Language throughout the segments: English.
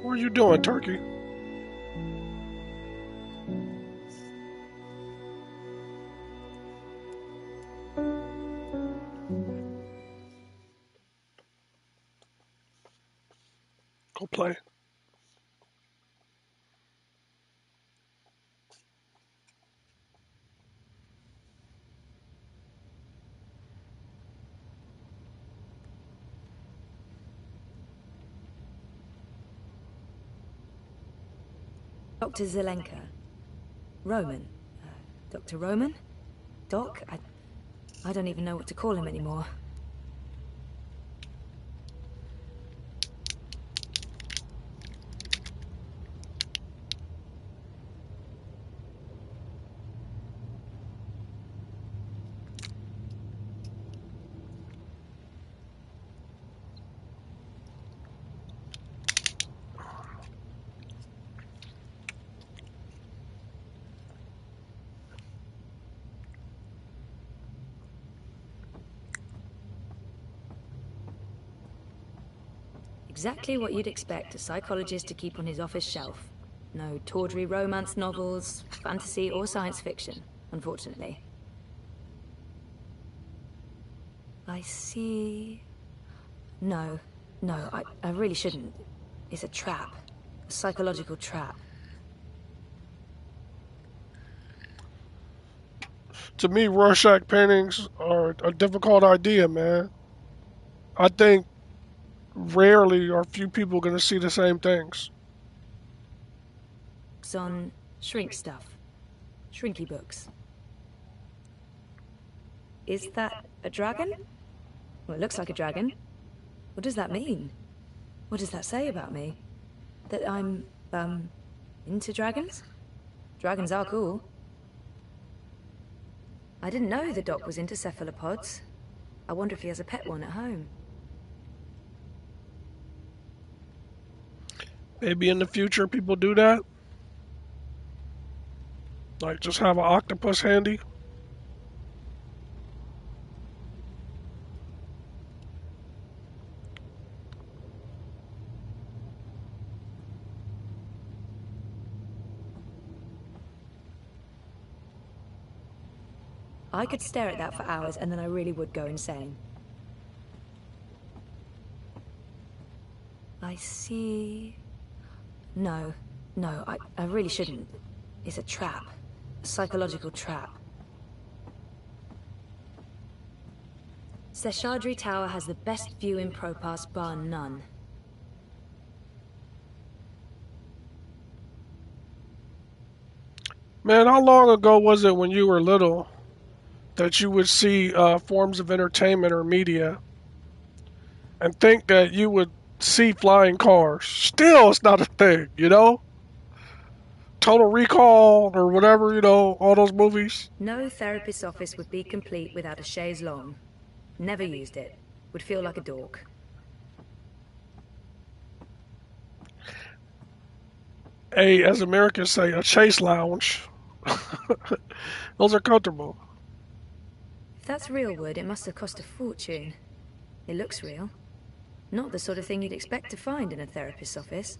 What are you doing, Turkey? Go play. Dr. Zelenka. Roman. Dr. Roman? Doc? I don't even know what to call him anymore. Exactly what you'd expect a psychologist to keep on his office shelf. No tawdry romance novels, fantasy or science fiction, unfortunately. I see... No, I really shouldn't. It's a trap. A psychological trap. To me, Rorschach paintings are a difficult idea, man. I think rarely are few people going to see the same things. Books on shrink stuff. Shrinky books. Is that a dragon? Well, it looks like a dragon. What does that mean? What does that say about me? That I'm, into dragons? Dragons are cool. I didn't know the doc was into cephalopods. I wonder if he has a pet one at home. Maybe in the future people do that. Like just have an octopus handy. I could stare at that for hours and then I really would go insane. I see... No, I really shouldn't. It's a trap. A psychological trap. Seshadri Tower has the best view in Propass, bar none. Man, how long ago was it when you were little that you would see forms of entertainment or media and think that you would see flying cars? Still, it's not a thing, you know? Total Recall or whatever, you know, all those movies. No therapist's office would be complete without a chaise longue. Never used it. Would feel like a dork. As Americans say, a chase lounge. Those are comfortable. If that's real wood, it must have cost a fortune. It looks real. Not the sort of thing you'd expect to find in a therapist's office.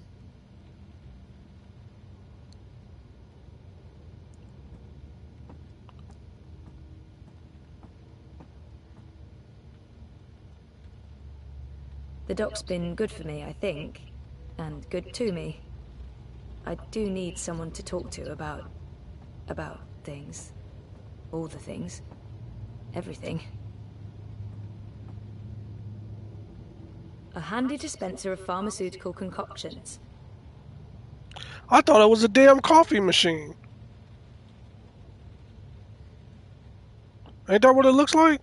The doc's been good for me, I think. And good to me. I do need someone to talk to about things. All the things. Everything. A handy dispenser of pharmaceutical concoctions. I thought it was a damn coffee machine. Ain't that what it looks like?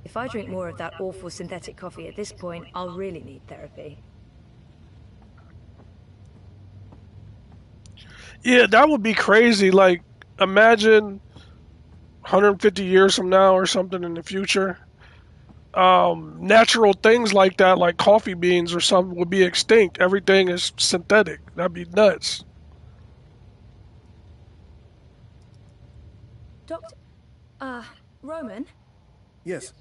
If I drink more of that awful synthetic coffee at this point, I'll really need therapy. Yeah, that would be crazy. Like, imagine 150 years from now or something in the future, natural things like that, like coffee beans or something, would be extinct. Everything is synthetic. That'd be nuts. Doctor... Roman? Yes.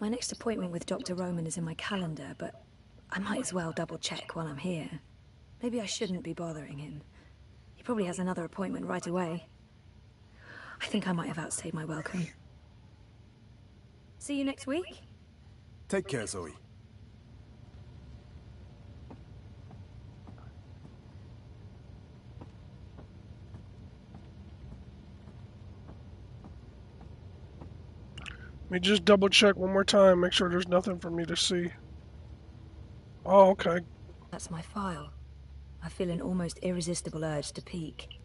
My next appointment with Dr. Roman is in my calendar, but I might as well double check while I'm here. Maybe I shouldn't be bothering him. He probably has another appointment right away. I think I might have outstayed my welcome. See you next week? Take care, Zoe. Let me just double check one more time, make sure there's nothing for me to see. Oh, okay. That's my file. I feel an almost irresistible urge to peek.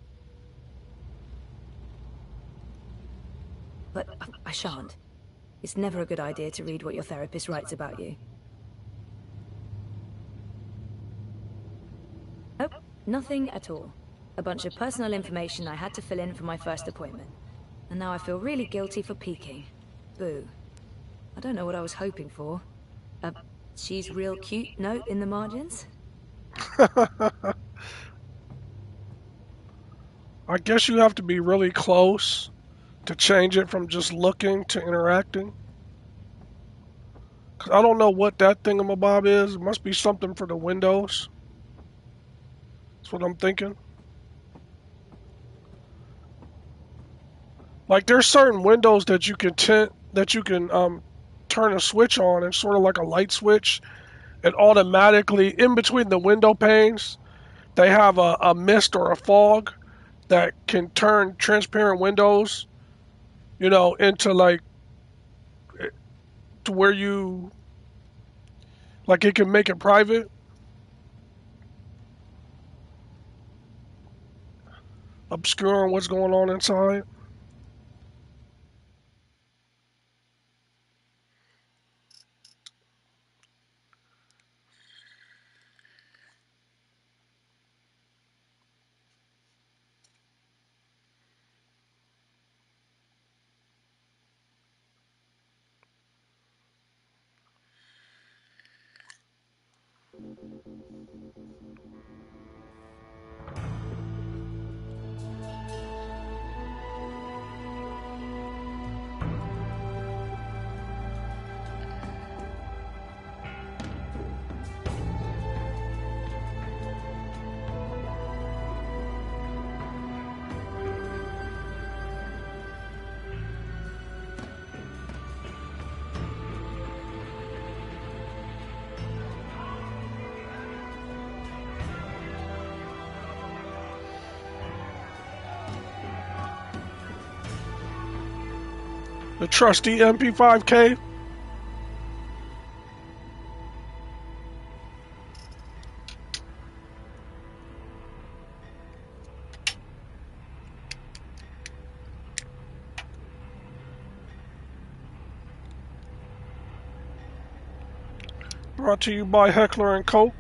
But I shan't. It's never a good idea to read what your therapist writes about you. Nope, nothing at all. A bunch of personal information I had to fill in for my first appointment. And now I feel really guilty for peeking. Boo. I don't know what I was hoping for. A "she's real cute" note in the margins? I guess you have to be really close to change it from just looking to interacting. 'Cause I don't know what that thingamabob is. It must be something for the windows. That's what I'm thinking. Like, there's certain windows that you can turn a switch on, and sort of like a light switch. It automatically, in between the window panes, they have a mist or a fog that can turn transparent windows, into like, to where you, like, it can make it private, obscuring what's going on inside. The trusty MP5K. Brought to you by Heckler and Koch.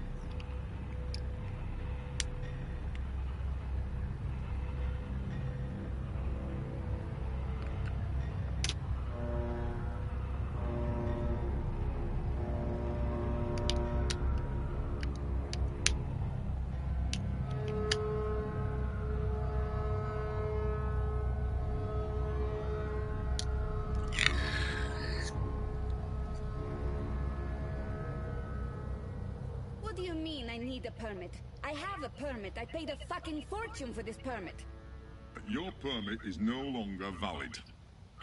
What do you mean I need a permit? I have a permit. I paid a fucking fortune for this permit. Your permit is no longer valid.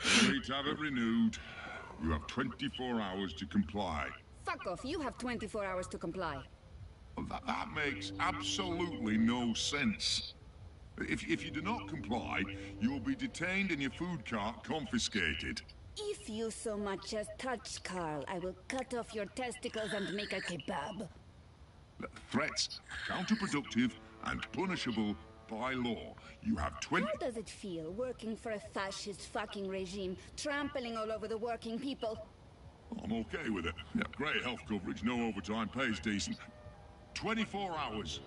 Agree to have it renewed. You have 24 hours to comply. Fuck off, you have 24 hours to comply. That makes absolutely no sense. If you do not comply, you will be detained and your food cart confiscated. If you so much as touch Carl, I will cut off your testicles and make a kebab. Threats are counterproductive and punishable by law. You have 20... How does it feel working for a fascist fucking regime, trampling all over the working people? I'm okay with it. Yeah, great health coverage, no overtime, pays decent. 24 hours.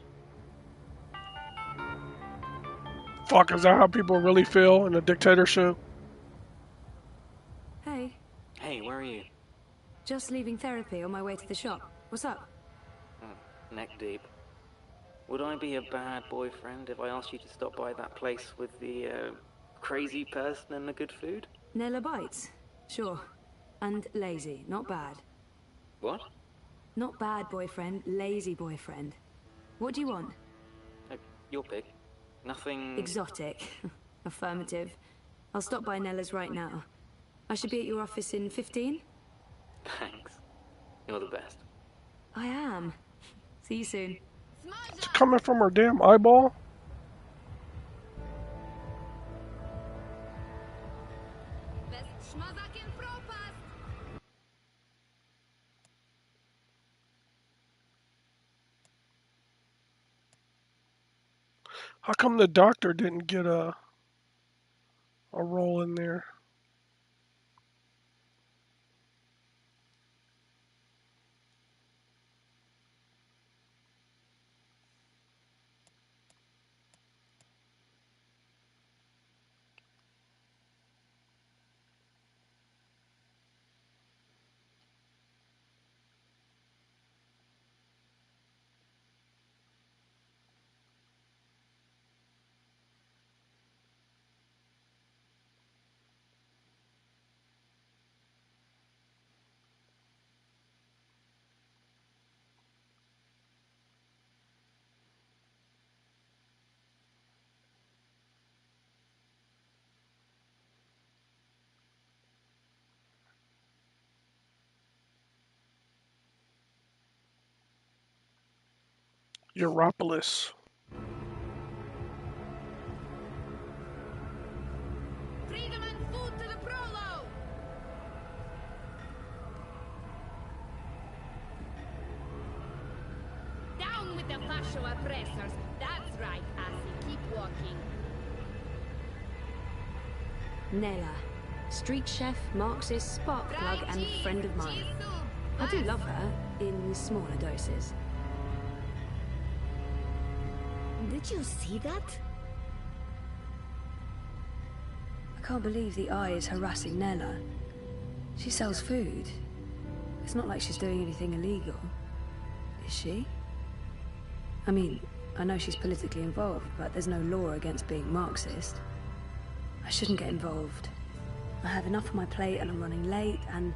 Fuck, is that how people really feel in a dictatorship? Hey, Hey, where are you? just leaving therapy on my way to the shop. What's up? Neck deep. Would I be a bad boyfriend if I asked you to stop by that place with the, crazy person and the good food? Nella bites? Sure. And lazy, not bad. What? Not bad boyfriend, lazy boyfriend. What do you want? Your pick. Nothing... Exotic. Affirmative. I'll stop by Nella's right now. I should be at your office in 15? Thanks. You're the best. I am. See you soon. It's coming from her damn eyeball. How come the doctor didn't get a role in there? Europolis. Freedom and food to the prolo! Down with the fascio oppressors. That's right, Assy. Keep walking. Nella. Street chef, Marxist, spark plug, and friend of mine. I do love her, in smaller doses. Did you see that? I can't believe the eye is harassing Nella. She sells food. It's not like she's doing anything illegal. Is she? I mean, I know she's politically involved, but there's no law against being Marxist. I shouldn't get involved. I have enough on my plate and I'm running late, and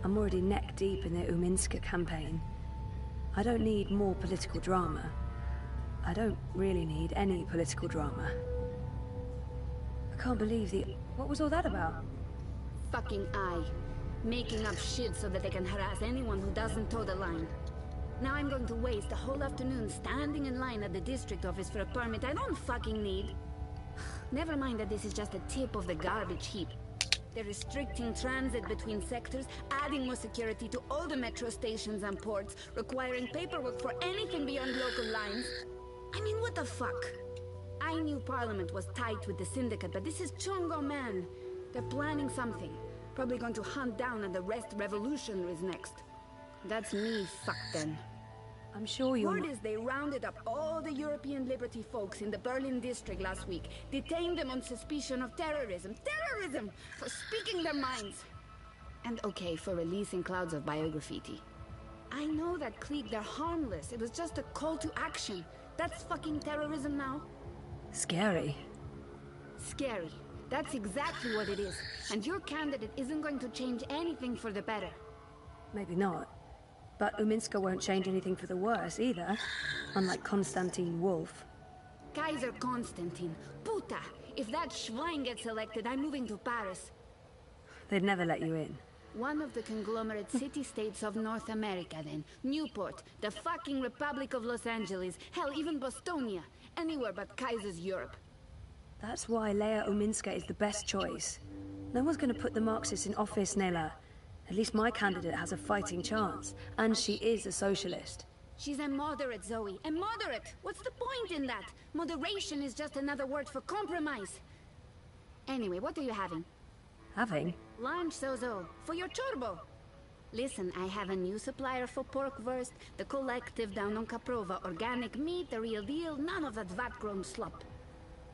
I'm already neck deep in the Uminska campaign. I don't need more political drama. I don't really need any political drama. I can't believe the... What was all that about? Fucking eye. Making up shit so that they can harass anyone who doesn't toe the line. Now I'm going to waste the whole afternoon standing in line at the district office for a permit I don't fucking need. Never mind that this is just the tip of the garbage heap. They're restricting transit between sectors, adding more security to all the metro stations and ports, requiring paperwork for anything beyond local lines. I mean, what the fuck? I knew Parliament was tight with the syndicate, but this is Chongo, man. They're planning something. Probably going to hunt down and arrest revolutionaries next. That's me, fuck them. I'm sure you're... Word is they rounded up all the European Liberty folks in the Berlin district last week, detained them on suspicion of terrorism. Terrorism! For speaking their minds. And okay, for releasing clouds of biograffiti. I know that clique, they're harmless. It was just a call to action. That's fucking terrorism now. Scary. Scary. That's exactly what it is. And your candidate isn't going to change anything for the better. Maybe not. But Uminska won't change anything for the worse either. Unlike Konstantin Wolf. Kaiser Konstantin. Puta! If that Schwein gets elected, I'm moving to Paris. They'd never let you in. One of the conglomerate city-states of North America, then. Newport, the fucking Republic of Los Angeles, hell, even Bostonia. Anywhere but Kaiser's Europe. That's why Leia Ominska is the best choice. No one's going to put the Marxists in office, Nela. At least my candidate has a fighting chance. And she is a socialist. She's a moderate, Zoe. A moderate! What's the point in that? Moderation is just another word for compromise. Anyway, what are you having? Having? Lunch, Zozo. For your turbo. Listen, I have a new supplier for pork wurst. The collective down on Caprova. Organic meat, the real deal. None of that vat-grown slop.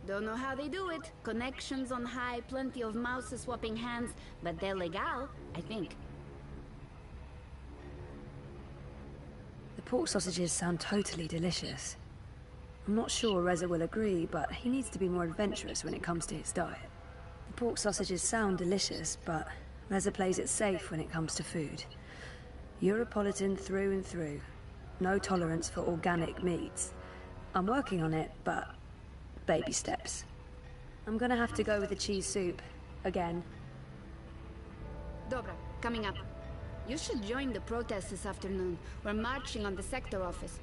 Don't know how they do it. Connections on high, plenty of mouses swapping hands. But they're legal, I think. The pork sausages sound totally delicious. I'm not sure Reza will agree, but he needs to be more adventurous when it comes to his diet. The pork sausages sound delicious, but Reza plays it safe when it comes to food. Europolitan through and through. No tolerance for organic meats. I'm working on it, but baby steps. I'm gonna have to go with the cheese soup. Again. Dobra, coming up. You should join the protest this afternoon. We're marching on the sector office.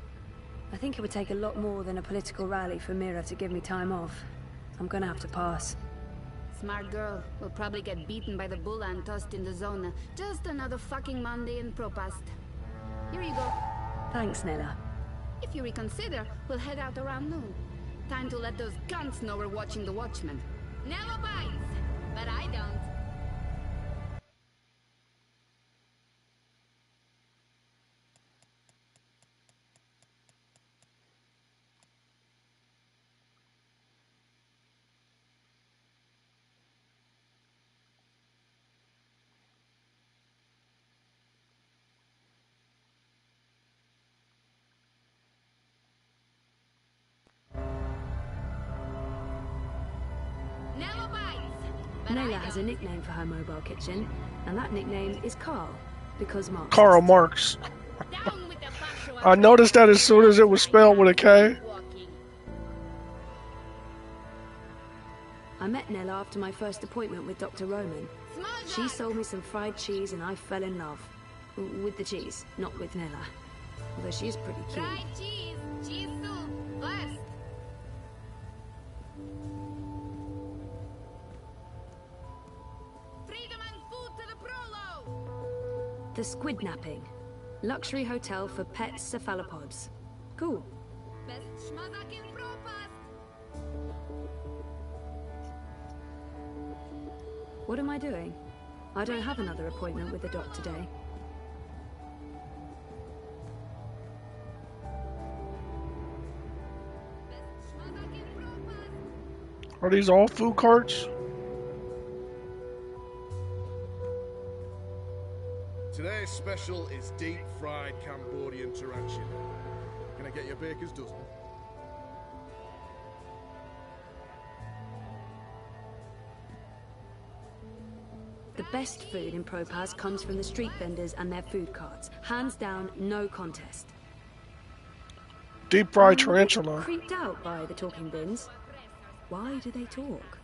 I think it would take a lot more than a political rally for Mira to give me time off. I'm gonna have to pass. Smart girl. We'll probably get beaten by the bulla and tossed in the zona. Just another fucking Monday in Propast. Here you go. Thanks, Nela. If you reconsider, we'll head out around noon. Time to let those cunts know we're watching the Watchmen. Never bites, but I don't. Nela has a nickname for her mobile kitchen, and that nickname is Carl, because Marx. Karl Marx. I noticed that as soon as it was spelled with a K. I met Nela after my first appointment with Dr. Roman. She sold me some fried cheese and I fell in love. With the cheese, not with Nela. Although she is pretty cute. Fried cheese, cheese soup, first. Freedom and food to the prolo. The Squidnapping. Luxury hotel for pet cephalopods. Cool. Best schmazak in Propast. What am I doing? I don't have another appointment with the doc today. Best schmazak in Propast. Are these all food carts? Today's special is deep-fried Cambodian tarantula. Can I get you a baker's dozen? The best food in Propaz comes from the street vendors and their food carts. Hands down, no contest. Deep fried I'm tarantula. creeped out by the talking bins. Why do they talk?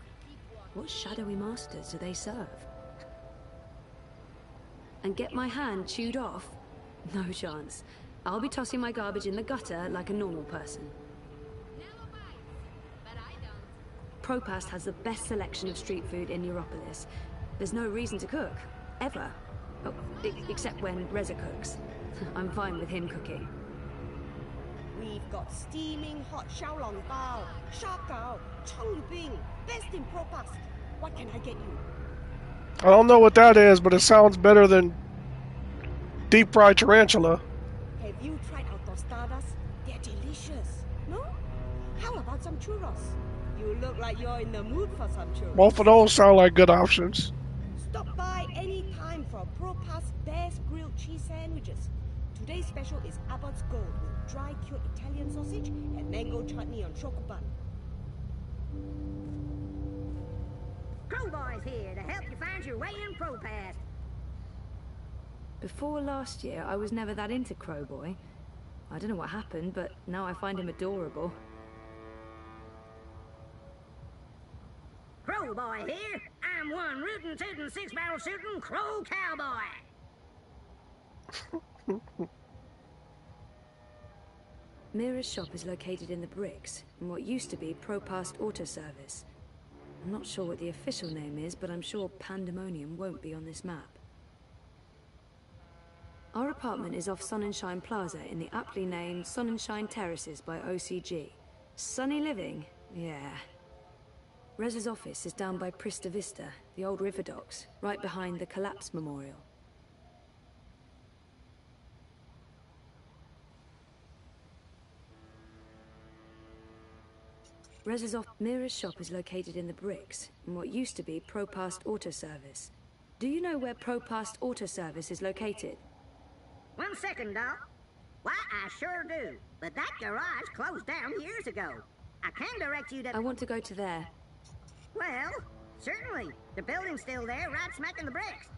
What shadowy masters do they serve? And get my hand chewed off? No chance. I'll be tossing my garbage in the gutter like a normal person. Never bites, but I don't. Propast has the best selection of street food in Europolis. There's no reason to cook. Ever. Oh, except when Reza cooks. I'm fine with him cooking. We've got steaming hot xiaolong bao, shark gao, chong bing, best in Propast. What can I get you? I don't know what that is, but it sounds better than deep fried tarantula. Have you tried our tostadas? They're delicious. No? How about some churros? You look like you're in the mood for some churros. Both of those sound like good options. Stop by any time for Propast's best grilled cheese sandwiches. Today's special is Abbott's Gold with dry cured Italian sausage and mango chutney on choco bun. Crowboy's here to help you find your way in ProPass. Before last year, I was never that into Crowboy. I don't know what happened, but now I find him adorable. Crowboy here. I'm I'm one rootin' tootin' six-barrel shootin' crow cowboy. Mira's shop is located in the bricks, in what used to be Propast Auto Service. I'm not sure what the official name is, but I'm sure Pandemonium won't be on this map. Our apartment is off Sonnenschein Plaza in the aptly named Sonnenschein Terraces by OCG. Sunny living? Yeah. Rez's office is down by Prista Vista, the old river docks, right behind the Collapse Memorial. Mira's shop is located in the bricks, in what used to be Propast Auto Service. Do you know where Propast Auto Service is located? 1 second, Doc. Why, I sure do. But that garage closed down years ago. I can direct you to... I want to go to there. Well, certainly. The building's still there, right smack in the bricks.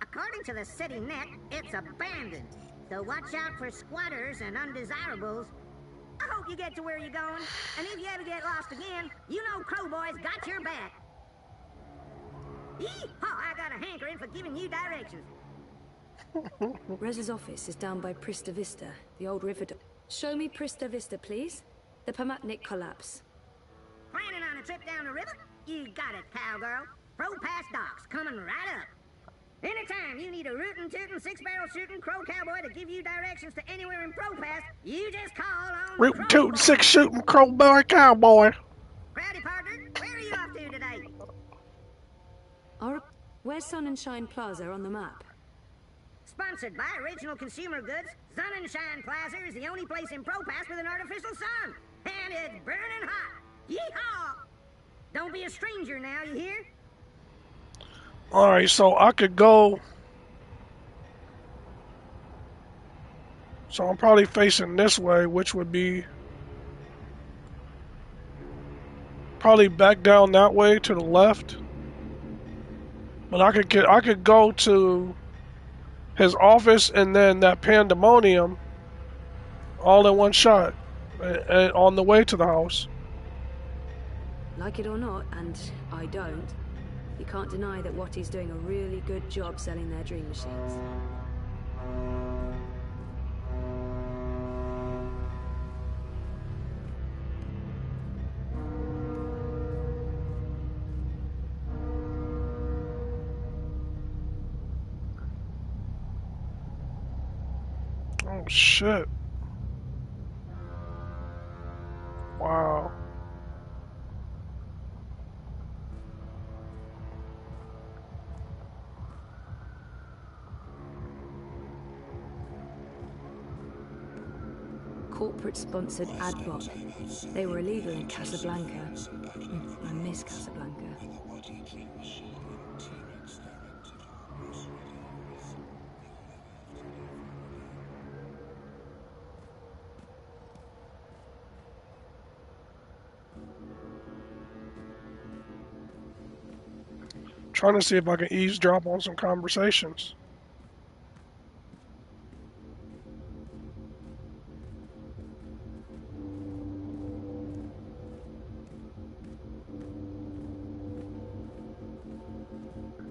According to the city net, it's abandoned. So watch out for squatters and undesirables. I hope you get to where you're going. And if you ever get lost again, you know Crow Boy's got your back. Yee-haw, I got a hankering for giving you directions. Rez's office is down by Prista Vista, the old river. Show me Prista Vista, please. The Pamatnik Collapse. Planning on a trip down the river? You got it, cowgirl. Pro-Pass Docks, coming right up. Anytime you need a rootin' tootin' six-barrel shootin' crow cowboy to give you directions to anywhere in Pro-Pass, you just call on Rootin' tootin' six shooting crowbar cowboy. Crowdy partner, where are you off to today? Where's Sonnenschein Plaza on the map? Sponsored by Original Consumer Goods, Sonnenschein Plaza is the only place in Pro-Pass with an artificial sun. And it's burning hot. Yeehaw! Don't be a stranger now, you hear? Alright, so I could go. So I'm probably facing this way, which would be probably back down that way to the left. But I could go to his office and then that Pandemonium all in one shot and on the way to the house. Like it or not, and I don't, you can't deny that Watty's doing a really good job selling their dream machines. Oh shit. Wow. Corporate-sponsored Adblock. They were illegal in Casablanca. I miss Casablanca. Trying to see if I can eavesdrop on some conversations.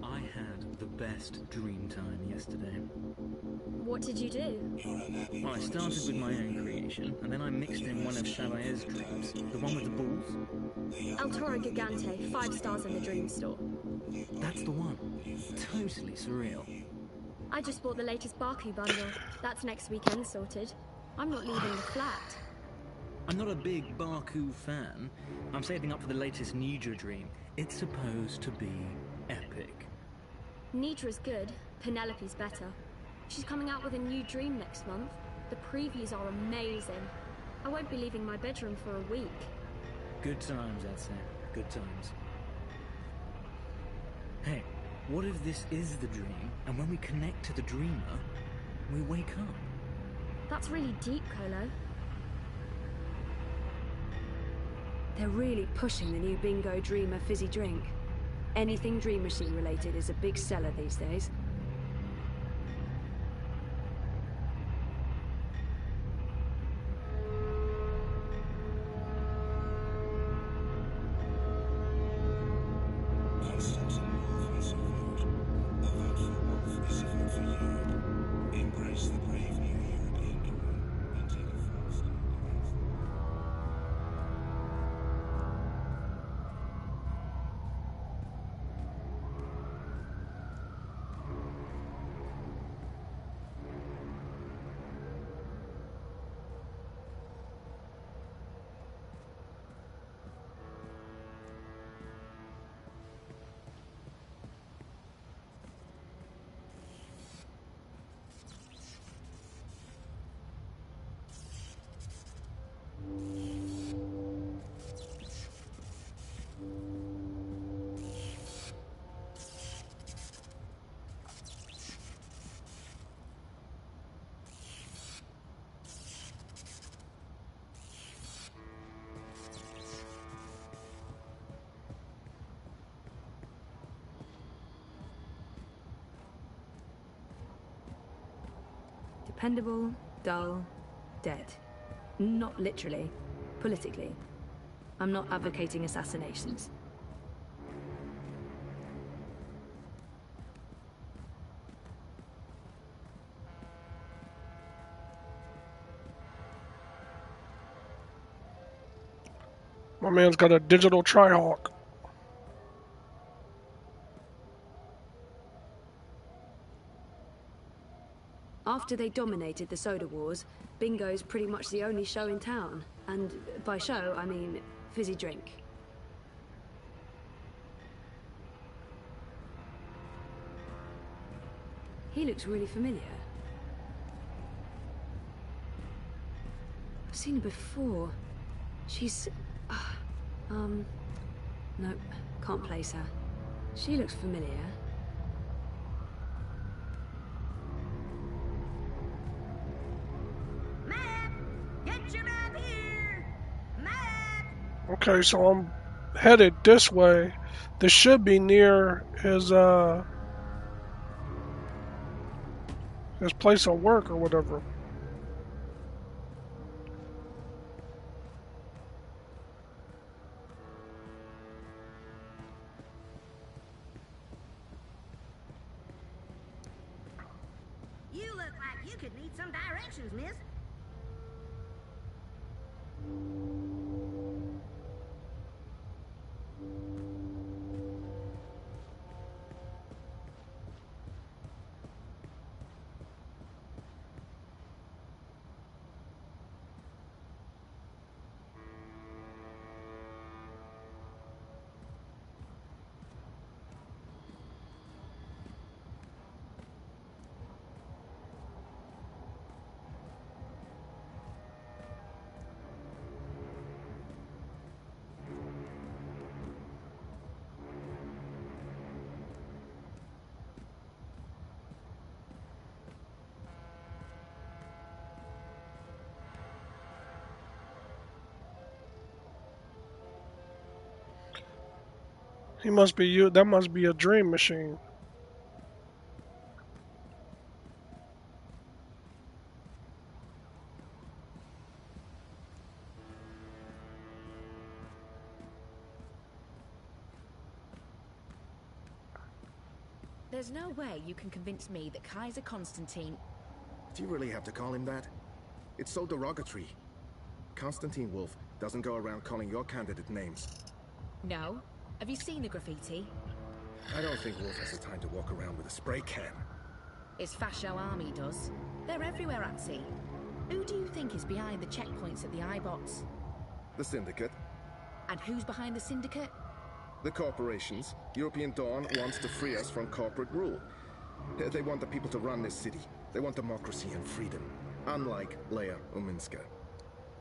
I had the best dream time yesterday. What did you do? Well, I started with my own creation, and then I mixed in one of Chavalier's dreams, the one with the balls. El Toro Gigante, 5 stars in the Dream Store. That's the one. Totally surreal. I just bought the latest Baku bundle. That's next weekend sorted. I'm not leaving the flat. I'm not a big Baku fan. I'm saving up for the latest Nidra dream. It's supposed to be epic. Nidra's good. Penelope's better. She's coming out with a new dream next month. The previews are amazing. I won't be leaving my bedroom for a week. Good times, I'd say. Good times. Hey, what if this is the dream, and when we connect to the dreamer, we wake up? That's really deep, Colo. They're really pushing the new Bingo Dreamer fizzy drink. Anything Dream Machine related is a big seller these days. Dependable, dull, dead. Not literally, politically. I'm not advocating assassinations. My man's got a digital Trihawk. After they dominated the soda wars, bingo's pretty much the only show in town. And by show, I mean fizzy drink. He looks really familiar. I've seen her before. She's... Nope, can't place her. She looks familiar. Map! Get your map here! Map! Okay, so I'm headed this way. This should be near his place of work or whatever. You look like you could need some directions, miss. He must be you. That must be a dream machine. There's no way you can convince me that Kaiser Constantine... Do you really have to call him that? It's so derogatory. Constantine Wolf doesn't go around calling your candidate names. No? Have you seen the graffiti? I don't think Wolf has the time to walk around with a spray can. His fascio army does. They're everywhere at sea. Who do you think is behind the checkpoints at the iBots? The Syndicate. And who's behind the Syndicate? The corporations. European Dawn wants to free us from corporate rule. They want the people to run this city. They want democracy and freedom. Unlike Leia Uminska.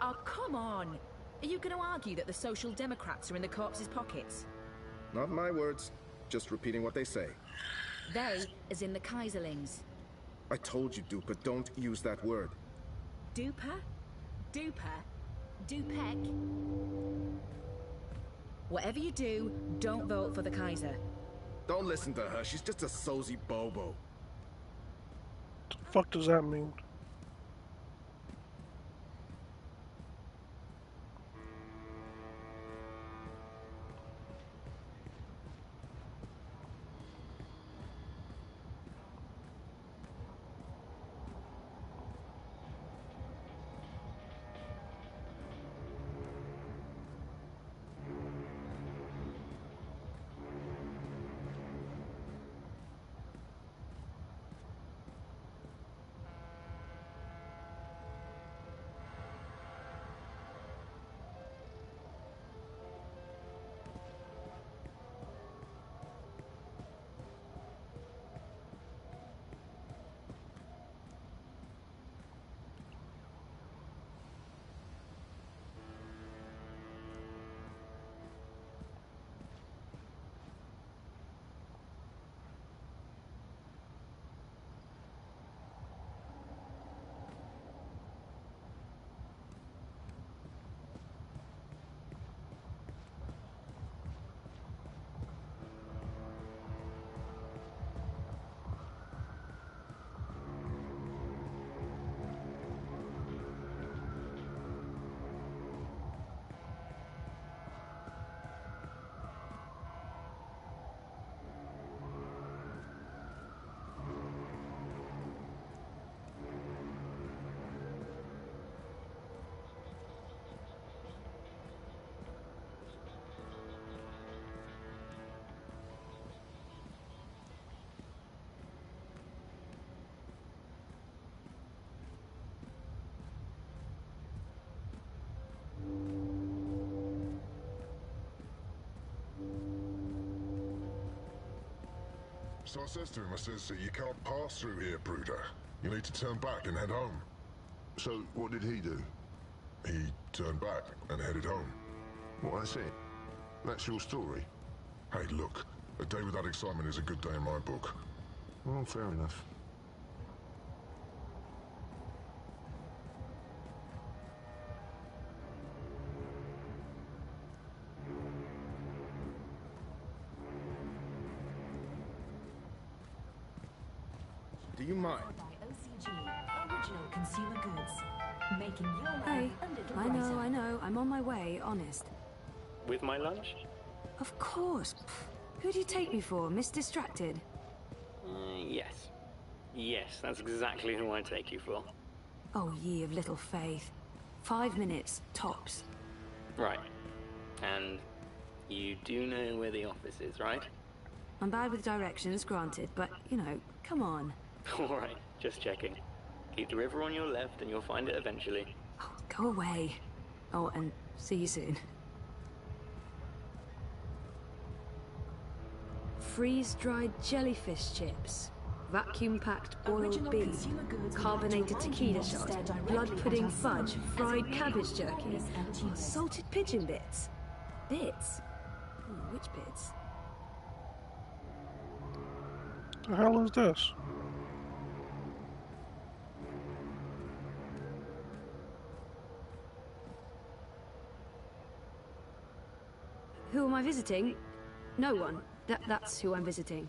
Oh, come on! Are you going to argue that the Social Democrats are in the corpse's pockets? Not my words. Just repeating what they say. They, as in the Kaiserlings. I told you, Duper, don't use that word. Duper? Duper? Dupek? Whatever you do, don't vote for the Kaiser. Don't listen to her. She's just a sozy bobo. The fuck does that mean? So I says to him, I says, you can't pass through here, Brooder. You need to turn back and head home. So, what did he do? He turned back and headed home. Well, that's it. That's your story. Hey, look. A day without excitement is a good day in my book. Well, fair enough. Do you mind? Original consumer goods. Making your life Hey, a little I brighter. know. I'm on my way, honest. With my lunch? Of course. Pff, who do you take me for, Miss Distracted? Yes. Yes, that's exactly who I take you for. Oh, ye of little faith. 5 minutes, tops. Right. And you do know where the office is, right? I'm bad with directions, granted, but, you know, come on. Alright, just checking. Keep the river on your left and you'll find it eventually. Oh, go away. Oh, and see you soon. Freeze-dried jellyfish chips. Vacuum-packed boiled Original beef. consumer goods Carbonated would like to tequila remind you shot. not to stare directly Blood at pudding our sun, fudge. as it Fried may cabbage cause jerky. blindness and Oh, Jesus. salted pigeon bits. Bits? Oh, which bits? The hell is this? Who am I visiting? No one. That's who I'm visiting.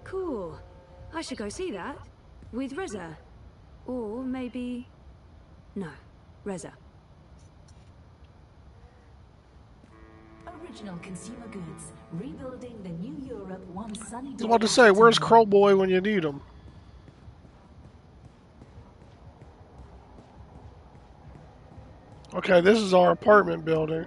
Cool. I should go see that. With Reza. Or maybe... No. Reza. Original consumer goods. Rebuilding the new Europe one sunny I day. was about to say, after where's tomorrow. Crowboy when you need him? Okay, this is our apartment building.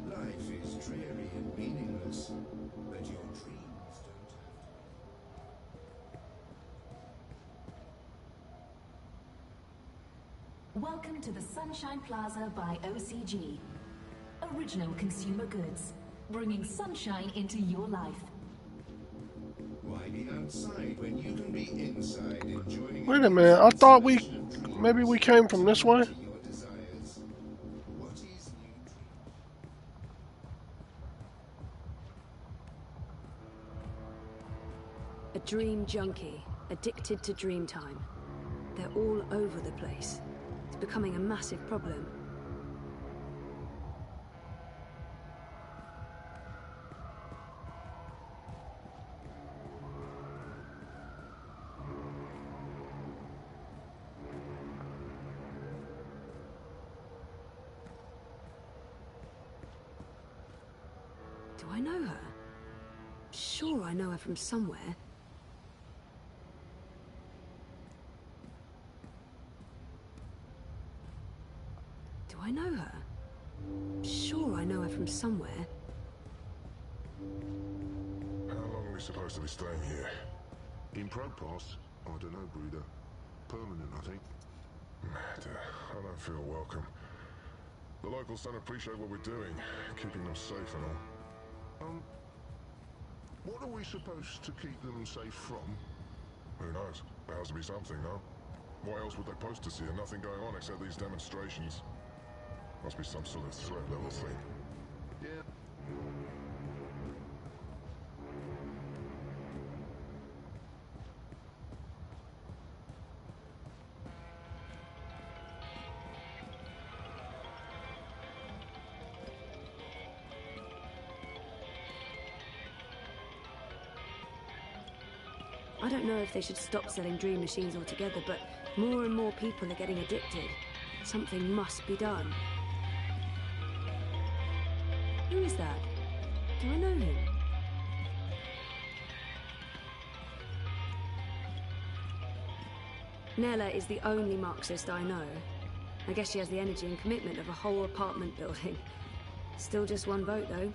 Life is dreary and meaningless, but your dreams don't have to. Welcome to the Sunshine Plaza by OCG. Original consumer goods. Bringing sunshine into your life. Why be outside when you can be inside enjoying Wait a minute, I thought maybe we came from this way? your desires? What is new dream? A dream junkie, addicted to dream time. They're all over the place. It's becoming a massive problem. Do I know her? Sure, I know her from somewhere. Do I know her? Sure, I know her from somewhere. How long are we supposed to be staying here? In Propass? I don't know, Brooder. Permanent, I think. I don't feel welcome. The locals don't appreciate what we're doing, keeping them safe and all. What are we supposed to keep them safe from? Who knows? There has to be something, no? What else would they post us here? Nothing going on except these demonstrations. Must be some sort of threat level thing. Yeah. I don't know if they should stop selling dream machines altogether, but more and more people are getting addicted. Something must be done. Who is that? Do I know him? Nella is the only Marxist I know. I guess she has the energy and commitment of a whole apartment building. Still just one vote, though.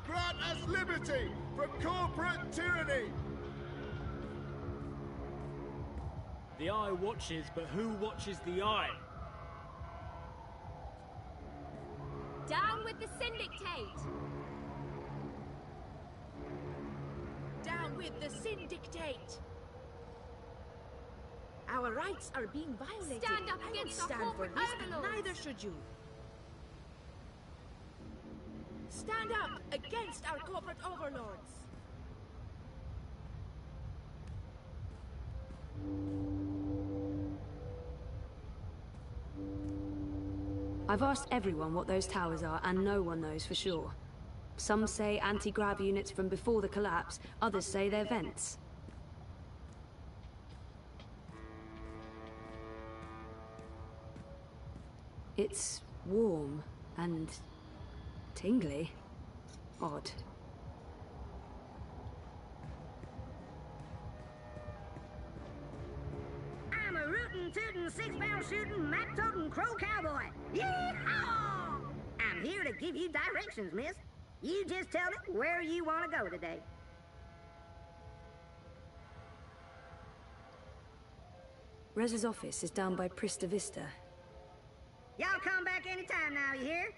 Grant us liberty from corporate tyranny! The eye watches, but who watches the eye? Down with the syndicate! Down with the syndicate! Our rights are being violated. Stand up I against won't our stand for corporate this, and overlords. neither should you. Stand up against our corporate overlords. I've asked everyone what those towers are, and no one knows for sure. Some say anti-grav units from before the collapse, others say they're vents. It's warm and tingly. Odd. I'm a rootin', tootin', six-barrel shootin', map-totin' crow cowboy. Yee-haw! I'm here to give you directions, miss. You just tell me where you want to go today. Rez's office is down by Prista Vista. Y'all come back anytime now, you hear?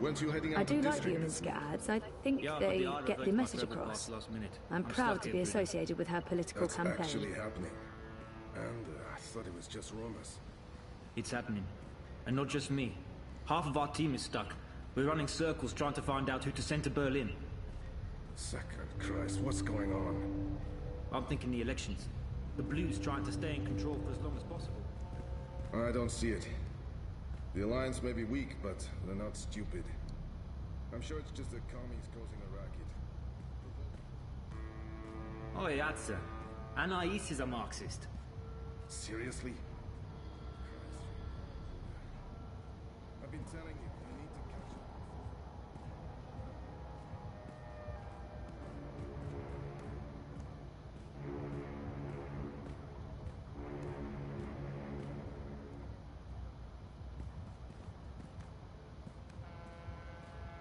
Weren't you heading out I do the like the district? Uminska ads. I think Yeah, but they the art get the revoked my message travel across. pass last minute. I'm I'm proud stuck to here, be Brita. associated with her political That's campaign. actually happening. And I thought it was just rumors. It's happening. And not just me. Half of our team is stuck. We're running circles trying to find out who to send to Berlin. Sacred Christ, what's going on? I'm thinking the elections. The Blues trying to stay in control for as long as possible. I don't see it. The Alliance may be weak, but they're not stupid. I'm sure it's just the commies causing a racket. Oi, Atze. Anais is a Marxist. Seriously? I've been telling you, you need to catch up.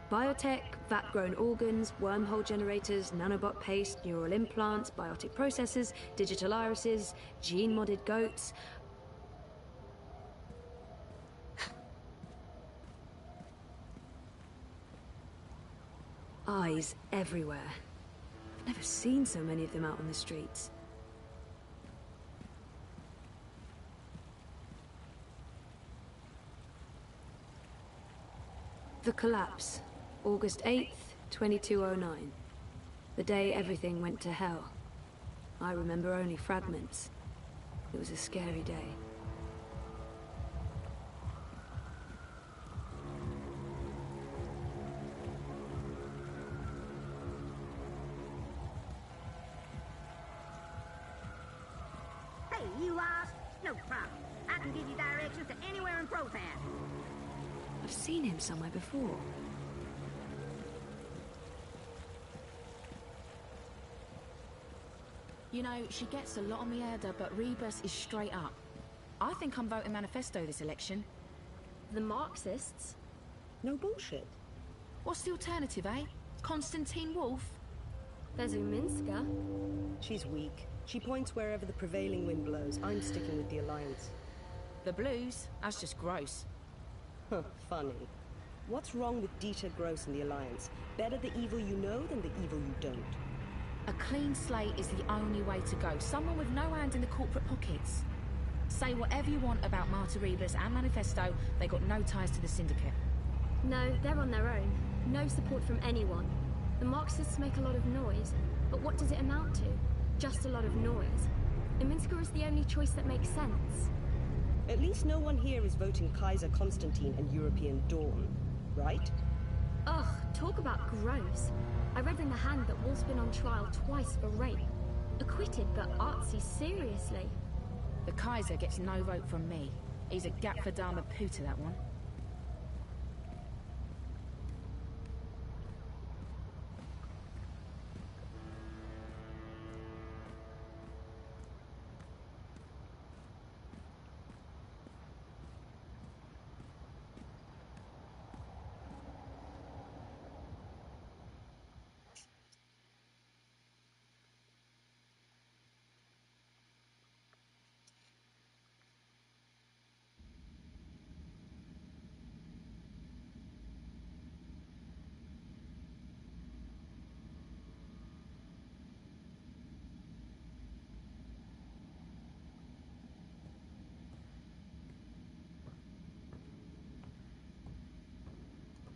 Biotech, vat-grown organs, wormhole generators, nanobot paste, neural implants, biotic processors, digital irises, gene-modded goats. Eyes everywhere. I've never seen so many of them out on the streets. The collapse. August 8th, 2209. The day everything went to hell. I remember only fragments. It was a scary day. Hey, you lost? No problem. I can give you directions to anywhere in Protown. I've seen him somewhere before. You know, she gets a lot on me herder, but Rebus is straight up. I think I'm voting manifesto this election. The Marxists? No bullshit. What's the alternative, eh? Constantine Wolf? There's Uminska. She's weak. She points wherever the prevailing wind blows. I'm sticking with the Alliance. The Blues? That's just gross. Huh, funny. What's wrong with Dieter Gross and the Alliance? Better the evil you know than the evil you don't. A clean slate is the only way to go. Someone with no hand in the corporate pockets. Say whatever you want about Marta Rebus and Manifesto, they got no ties to the Syndicate. No, they're on their own. No support from anyone. The Marxists make a lot of noise, but what does it amount to? Just a lot of noise. Iminska is the only choice that makes sense. At least no one here is voting Kaiser Constantine and European Dawn, right? Ugh, talk about gross. I read in the hand that Wolf's been on trial twice for rape. Acquitted, but artsy, seriously. The Kaiser gets no vote from me. He's a Gapfadama Puta, that one.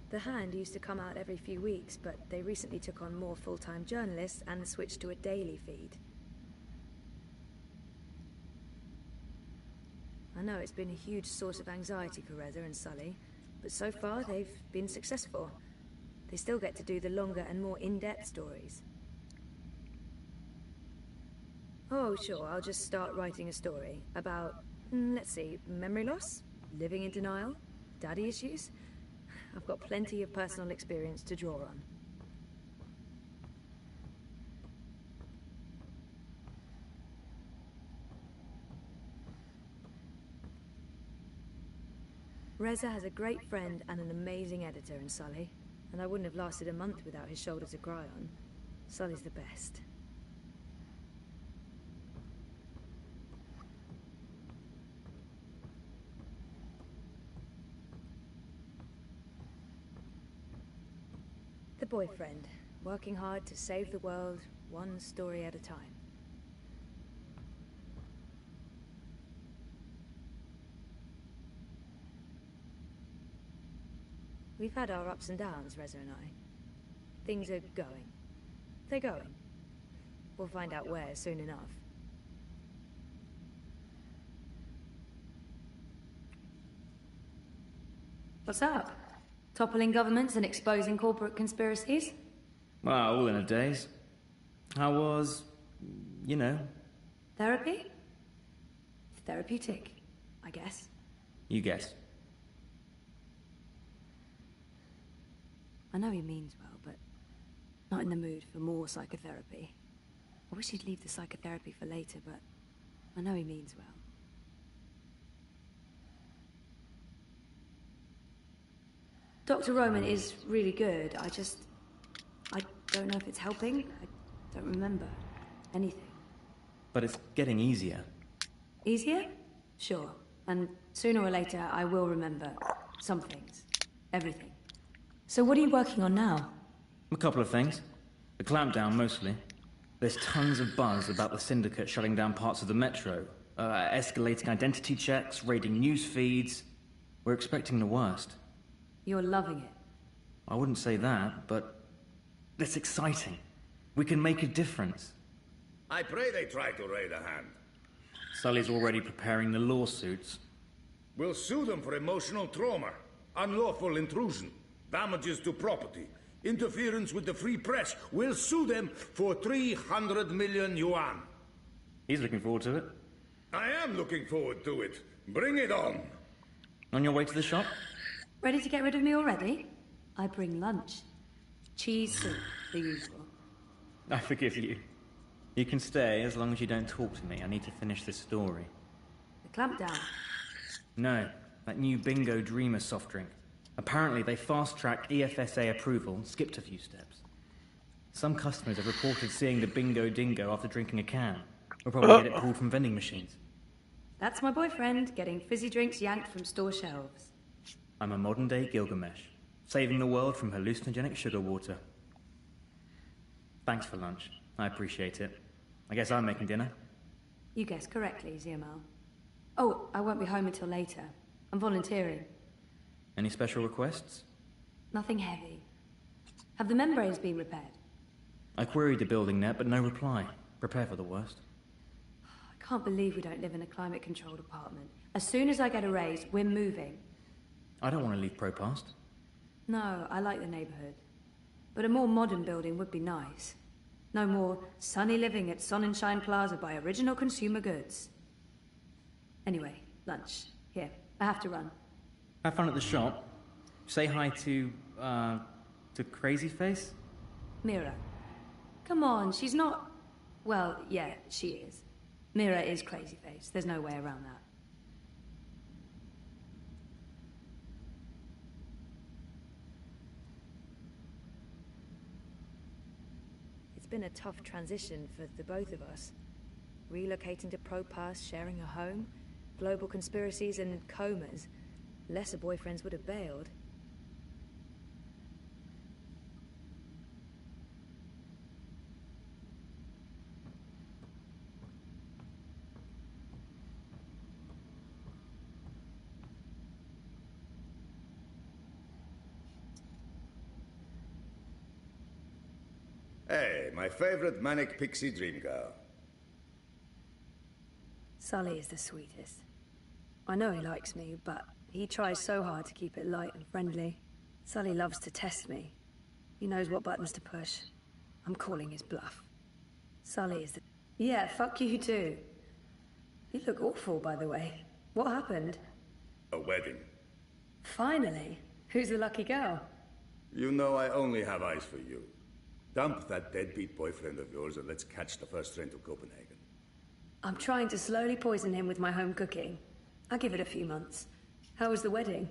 The Hand used to come out every few weeks, but they recently took on more full-time journalists and switched to a daily feed. I know it's been a huge source of anxiety for Reza and Sully, but so far they've been successful. They still get to do the longer and more in-depth stories. Oh, sure, I'll just start writing a story about, let's see, memory loss? Living in denial? Daddy issues? I've got plenty of personal experience to draw on. Reza has a great friend and an amazing editor in Sully, and I wouldn't have lasted a month without his shoulder to cry on. Sully's the best. The boyfriend, working hard to save the world, one story at a time. We've had our ups and downs, Reza and I. Things are going. They're going. We'll find out where soon enough. What's up? Toppling governments and exposing corporate conspiracies? Well, all in a daze. How was, you know? Therapy? Therapeutic, I guess. You guess. I know he means well, but not in the mood for more psychotherapy. I wish he'd leave the psychotherapy for later, but I know he means well. Dr. Roman is really good. I don't know if it's helping. I don't remember anything. But it's getting easier. Easier? Sure. And sooner or later, I will remember some things. Everything. So what are you working on now? A couple of things. The clampdown, mostly. There's tons of buzz about the Syndicate shutting down parts of the metro. Escalating identity checks, raiding news feeds. We're expecting the worst. You're loving it. I wouldn't say that, but it's exciting. We can make a difference. I pray they try to raid a hand. Sully's already preparing the lawsuits. We'll sue them for emotional trauma, unlawful intrusion, damages to property, interference with the free press. We'll sue them for 300 million yuan. He's looking forward to it. I am looking forward to it. Bring it on. On your way to the shop? Ready to get rid of me already? I bring lunch. Cheese soup, the usual. I forgive you. You can stay as long as you don't talk to me. I need to finish this story. The clampdown? No, that new Bingo Dreamer soft drink. Apparently they fast-tracked EFSA approval and skipped a few steps. Some customers have reported seeing the Bingo Dingo after drinking a can. We'll probably get it pulled from vending machines. That's my boyfriend, getting fizzy drinks yanked from store shelves. I'm a modern-day Gilgamesh, saving the world from hallucinogenic sugar water. Thanks for lunch. I appreciate it. I guess I'm making dinner. You guessed correctly, Ziamal. Oh, I won't be home until later. I'm volunteering. Any special requests? Nothing heavy. Have the membranes been repaired? I queried the building net, but no reply. Prepare for the worst. I can't believe we don't live in a climate-controlled apartment. As soon as I get a raise, we're moving. I don't want to leave Propast. No, I like the neighborhood. But a more modern building would be nice. No more sunny living at Sonnenschein Plaza by Original Consumer Goods. Anyway, lunch. Here, I have to run. Have fun at the shop. Say hi to Crazy Face? Mira. Come on, she's not... Well, yeah, she is. Mira is Crazy Face. There's no way around that. It's been a tough transition for the both of us. Relocating to Propass, sharing a home, global conspiracies and comas. Lesser boyfriends would have bailed. Hey, my favorite manic pixie dream girl. Sully is the sweetest. I know he likes me, but he tries so hard to keep it light and friendly. Sully loves to test me. He knows what buttons to push. I'm calling his bluff. Sully is the... Yeah, fuck you too. You look awful, by the way. What happened? A wedding. Finally. Who's the lucky girl? You know I only have eyes for you. Dump that deadbeat boyfriend of yours and let's catch the first train to Copenhagen. I'm trying to slowly poison him with my home cooking. I'll give it a few months. How was the wedding?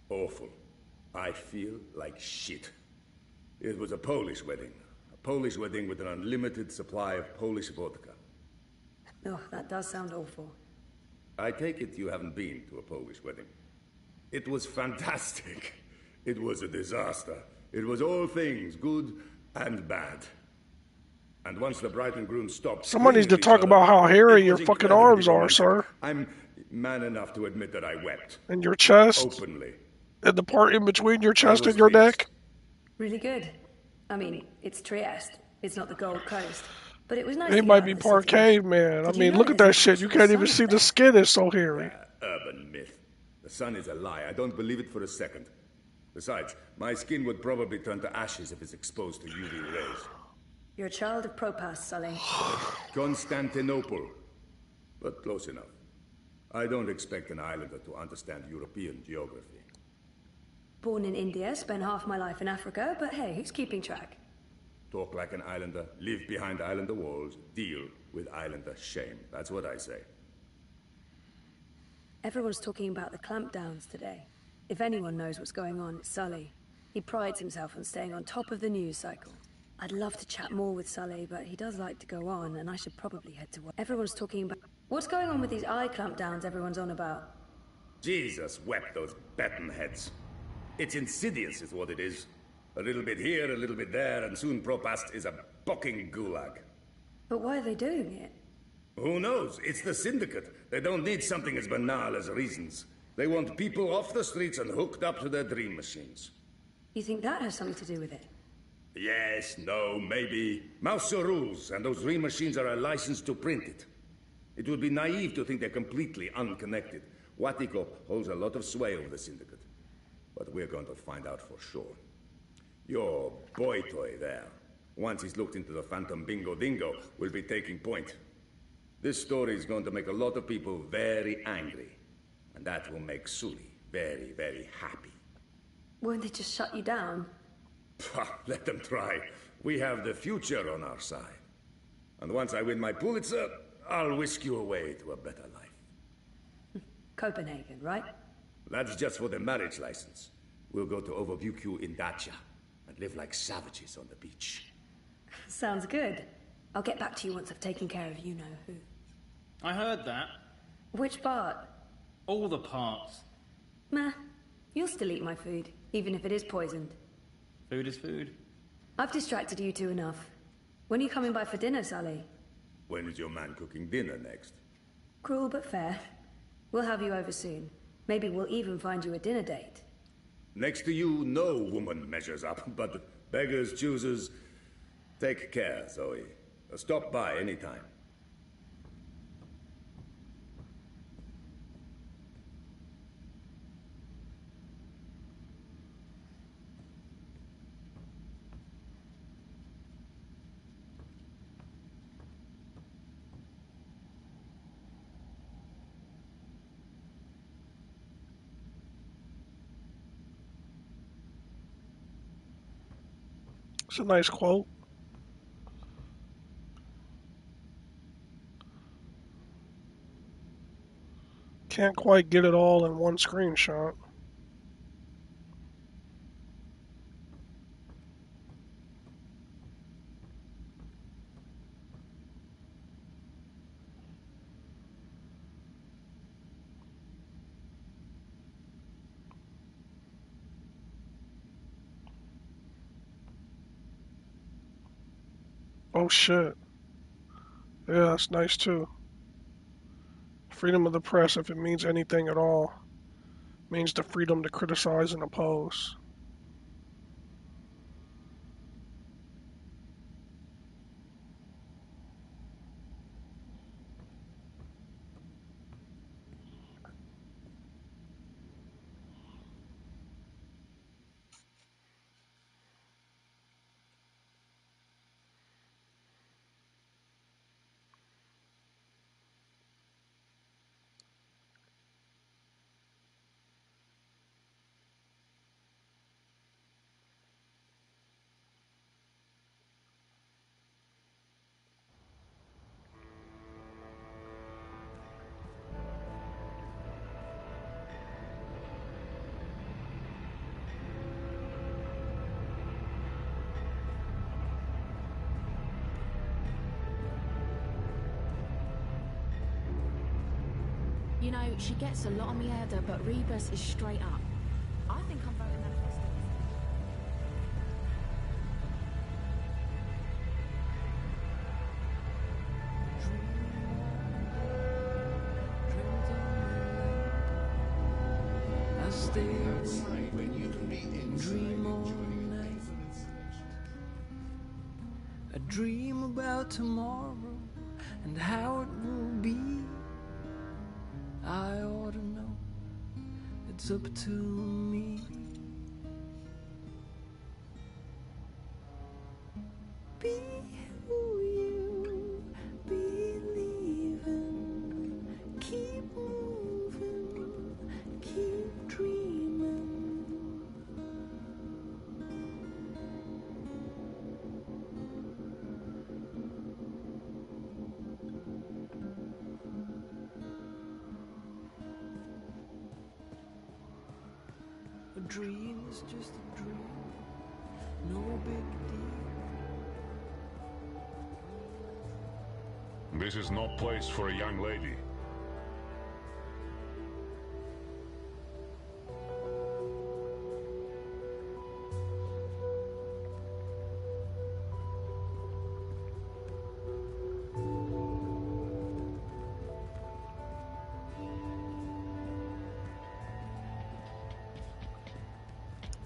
Awful. I feel like shit. It was a Polish wedding. A Polish wedding with an unlimited supply of Polish vodka. Oh, that does sound awful. I take it you haven't been to a Polish wedding. It was fantastic. It was a disaster. It was all things, good and bad. And once the bride and groom stopped... Someone needs to talk about how hairy your fucking arms are, sir. I'm man enough to admit that I wept. And your chest? Openly. And the part in between your chest and your neck? Really good. I mean, it's Trieste. It's not the Gold Coast. But it was nice. It might be part caveman. I mean, look at that shit. You can't even see the skin. It's so hairy. Urban myth. The sun is a lie. I don't believe it for a second. Besides, my skin would probably turn to ashes if it's exposed to UV rays. You're a child of Propass, Sully. Constantinople. But close enough. I don't expect an islander to understand European geography. Born in India, spent half my life in Africa, but hey, who's keeping track? Talk like an islander, live behind islander walls, deal with islander shame. That's what I say. Everyone's talking about the clampdowns today. If anyone knows what's going on, it's Sully. He prides himself on staying on top of the news cycle. I'd love to chat more with Sully, but he does like to go on, and I should probably head to work. Everyone's talking about... What's going on with these eye clampdowns everyone's on about? Jesus wept those baton heads. It's insidious is what it is. A little bit here, a little bit there, and soon Propast is a bucking gulag. But why are they doing it? Who knows? It's the Syndicate. They don't need something as banal as reasons. They want people off the streets and hooked up to their dream machines. You think that has something to do with it? Yes, no, maybe. Mauser rules, and those dream machines are a license to print it. It would be naive to think they're completely unconnected. Watiko holds a lot of sway over the Syndicate. But we're going to find out for sure. Your boy toy there, once he's looked into the Phantom Bingo Dingo, will be taking point. This story is going to make a lot of people very angry. And that will make Sully very, very happy. Won't they just shut you down? Let them try. We have the future on our side. And once I win my Pulitzer, I'll whisk you away to a better life. Copenhagen, right? That's just for the marriage license. We'll go to Overview in Dacia and live like savages on the beach. Sounds good. I'll get back to you once I've taken care of you-know-who. I heard that. Which part? All the parts. Meh. You'll still eat my food, even if it is poisoned. Food is food. I've distracted you two enough. When are you coming by for dinner, Sully? When is your man cooking dinner next? Cruel but fair. We'll have you over soon. Maybe we'll even find you a dinner date. Next to you, no woman measures up, but beggars, choosers. Take care, Zoe. Stop by anytime. It's a nice quote. Can't quite get it all in one screenshot. Oh shit. Yeah, that's nice too. Freedom of the press, if it means anything at all, means the freedom to criticize and oppose. You know, she gets a lot on me head, but Rebus is straight up. I think I'm voting Manifesto. I stay outside when you can be in dream all night. I dream about tomorrow and how it will be. I ought to know, it's up to me. Be who you believe in. Keep moving, keep dreaming. A dream is just a dream, no big deal. This is no place for a young lady.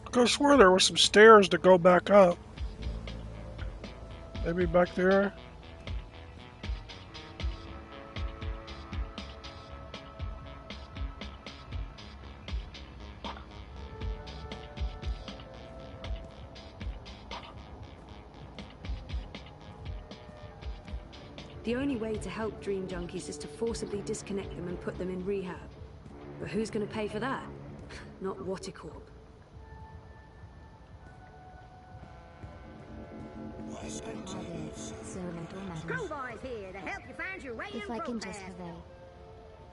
I could have swore there were some stairs to go back up. Maybe back there. The only way to help dream junkies is to forcibly disconnect them and put them in rehab. But who's going to pay for that? Not Waticorp. Screwboys here to help you find your way in If I can Propass. just hurry.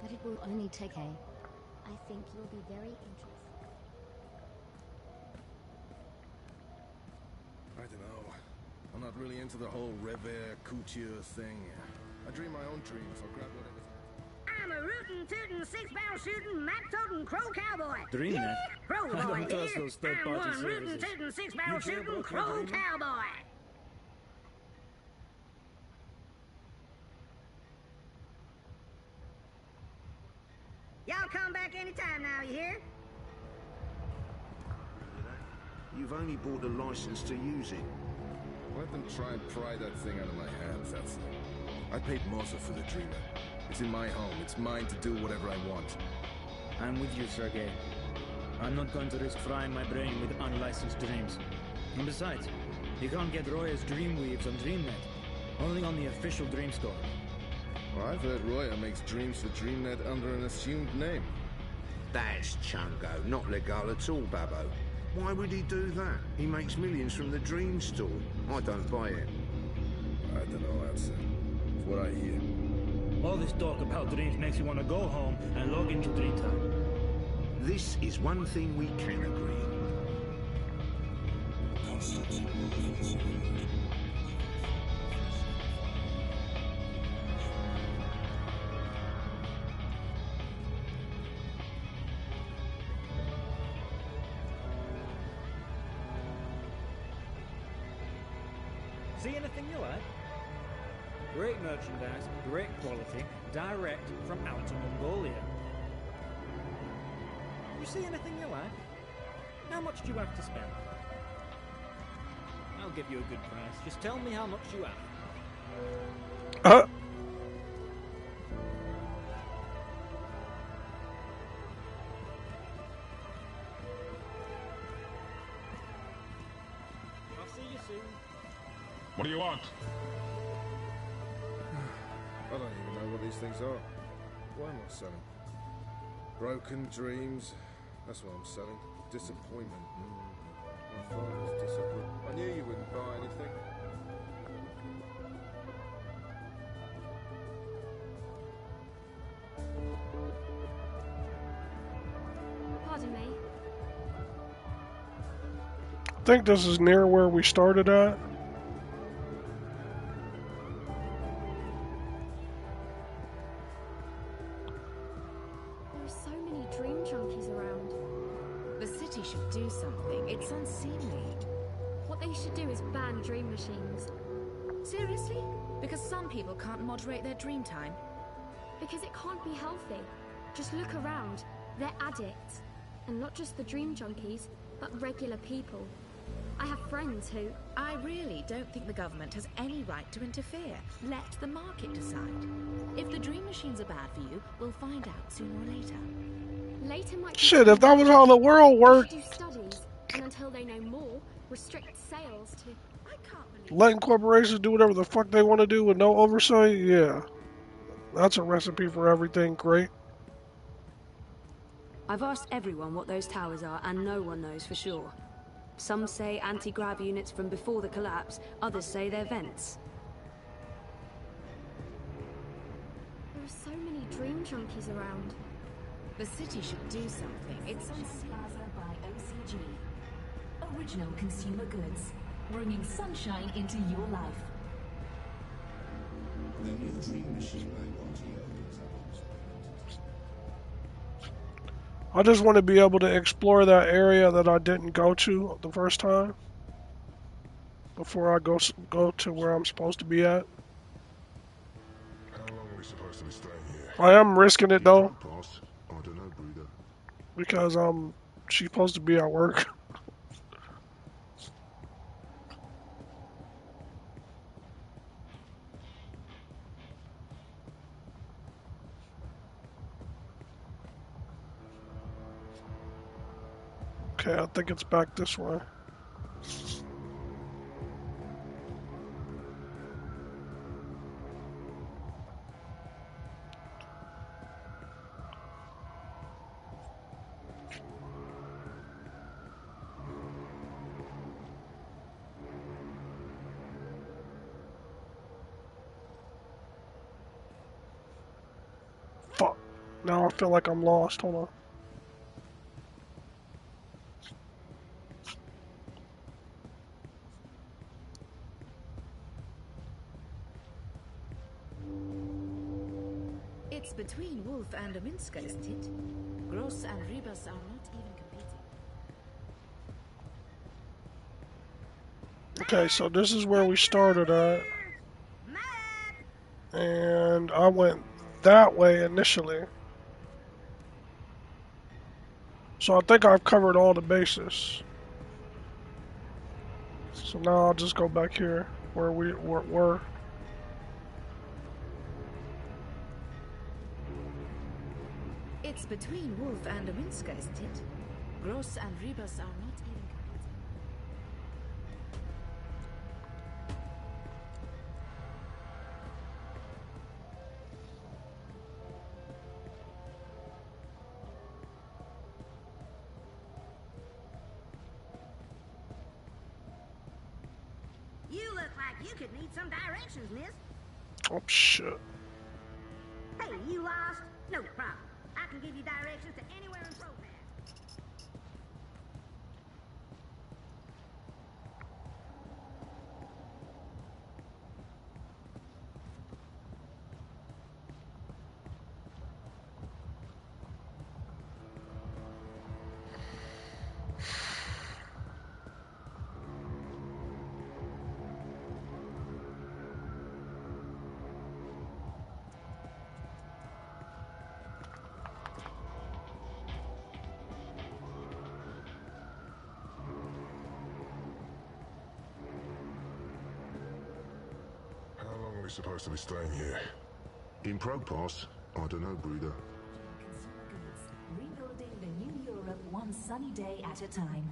But it will only take a... I think you'll be very interested. I don't know. I'm not really into the whole revere couture thing. I dream my own dreams. I'll grab whatever. I'm a rootin', tootin', six-barrel shooting, map-toting, crow cowboy. DreamNet? Crow I boy don't trust here. those third-party I'm one rootin', services. tootin', six-barrel You shooting, jailbroke crow your Dreamer? cowboy. Y'all come back anytime now, you hear? You've only bought a license to use it. Let them try and pry that thing out of my hands, that's all. I paid Moza for the Dreamer. It's in my home. It's mine to do whatever I want. I'm with you, Sergei. I'm not going to risk frying my brain with unlicensed dreams. And besides, you can't get Roya's Dreamweaves on DreamNet. Only on the official Dream Store. Well, I've heard Roya makes dreams for DreamNet under an assumed name. That's Chungo, not legal at all, Babbo. Why would he do that? He makes millions from the Dream Store. I don't buy it. I don't know, that's what I hear. All this talk about dreams makes you want to go home and log into Dreamtime. This is one thing we can agree on. See anything you like? Great merchandise, great quality, direct from outer Mongolia. You see anything you like? How much do you have to spend? I'll give you a good price. Just tell me how much you have. I'll see you soon. What do you want? I don't even know what these things are. What am I selling? Broken dreams. That's what I'm selling. Disappointment. My father's disappointment. I knew you wouldn't buy anything. Pardon me. I think this is near where we started at. There are so many dream junkies around. The city should do something. It's unseemly. What they should do is ban dream machines. Seriously? Because some people can't moderate their dream time? Because it can't be healthy. Just look around. They're addicts. And not just the dream junkies, but regular people. I have friends who... I really don't think the government has any right to interfere. Let the market decide. If the dream machines are bad for you, we'll find out sooner or later. Later might... Shit, if that was how the world worked. Do studies, and until they know more, restrict sales to... Letting corporations do whatever the fuck they want to do with no oversight, yeah. That's a recipe for everything great. I've asked everyone what those towers are, and no one knows for sure. Some say anti-grav units from before the collapse, others say they're vents. There are so many dream junkies around. The city should do something. It's Sunshine Plaza by OCG. Original consumer goods, bringing sunshine into your life. The new dream machine I want here opens up. I just want to be able to explore that area that I didn't go to the first time before I go to where I'm supposed to be at. How long are we supposed to be staying here? I am risking it though, Boss, I don't know, Breeder. because she's supposed to be at work. Okay, I think it's back this way. Fuck. Now I feel like I'm lost. Hold on. It's between Wolf and Minska, isn't it? Gross and Ribas are not even competing. Okay, so this is where we started at. And I went that way initially. So I think I've covered all the bases. So now I'll just go back here where we were. It's between Wolf and Minska, isn't it? Gross and Ribas are not even competing. You look like you could need some directions, miss. Oh, shit. Hey, you lost? No problem. I can give you directions to anywhere in Propad. How long are we supposed to be staying here? In Pass? I don't know, Breeder. Consumer goods, rebuilding the new Europe one sunny day at a time.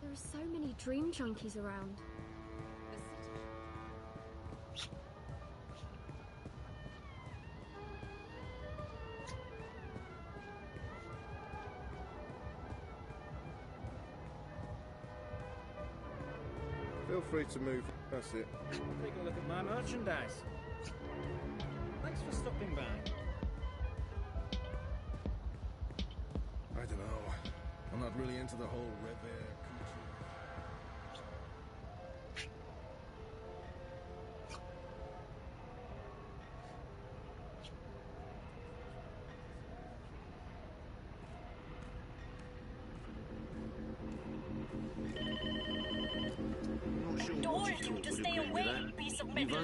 There are so many dream junkies around. Feel free to move. That's it. Take a look at my merchandise. Thanks for stopping by. I don't know. I'm not really into the whole Revere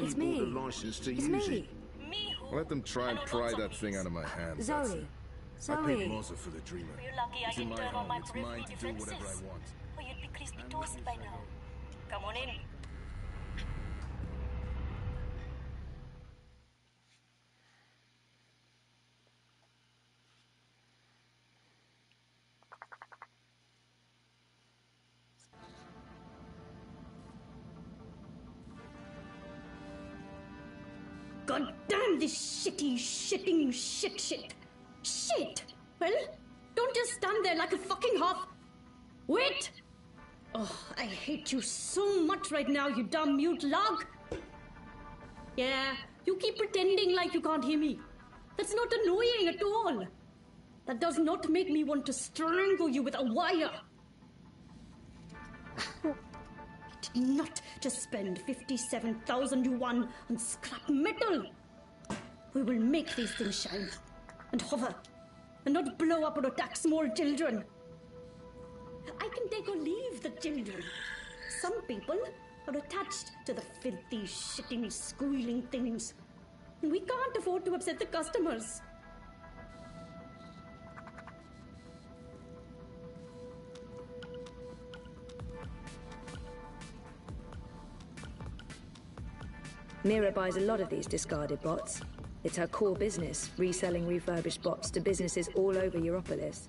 It's me. license to It's use me. it. Let them try and pry that thing out of my hands. that's Zoe. it. I paid Zoe. Moza for the Dreamer. You're lucky I It's in didn't my turn on home. my It's peripheral mine to do whatever I defenses. want. Or you'd be crispy toast by now. Come on in. God damn this shitting shit. Shit! Well, don't just stand there like a fucking half. Wait! Oh, I hate you so much right now, you dumb mute log. Yeah, you keep pretending like you can't hear me. That's not annoying at all. That does not make me want to strangle you with a wire. Did not just spend 57,000 yuan on scrap metal. We will make these things shine and hover and not blow up or attack small children. I can take or leave the children. Some people are attached to the filthy, shitting, squealing things. And we can't afford to upset the customers. Mira buys a lot of these discarded bots. It's her core business, reselling refurbished bots to businesses all over Europolis.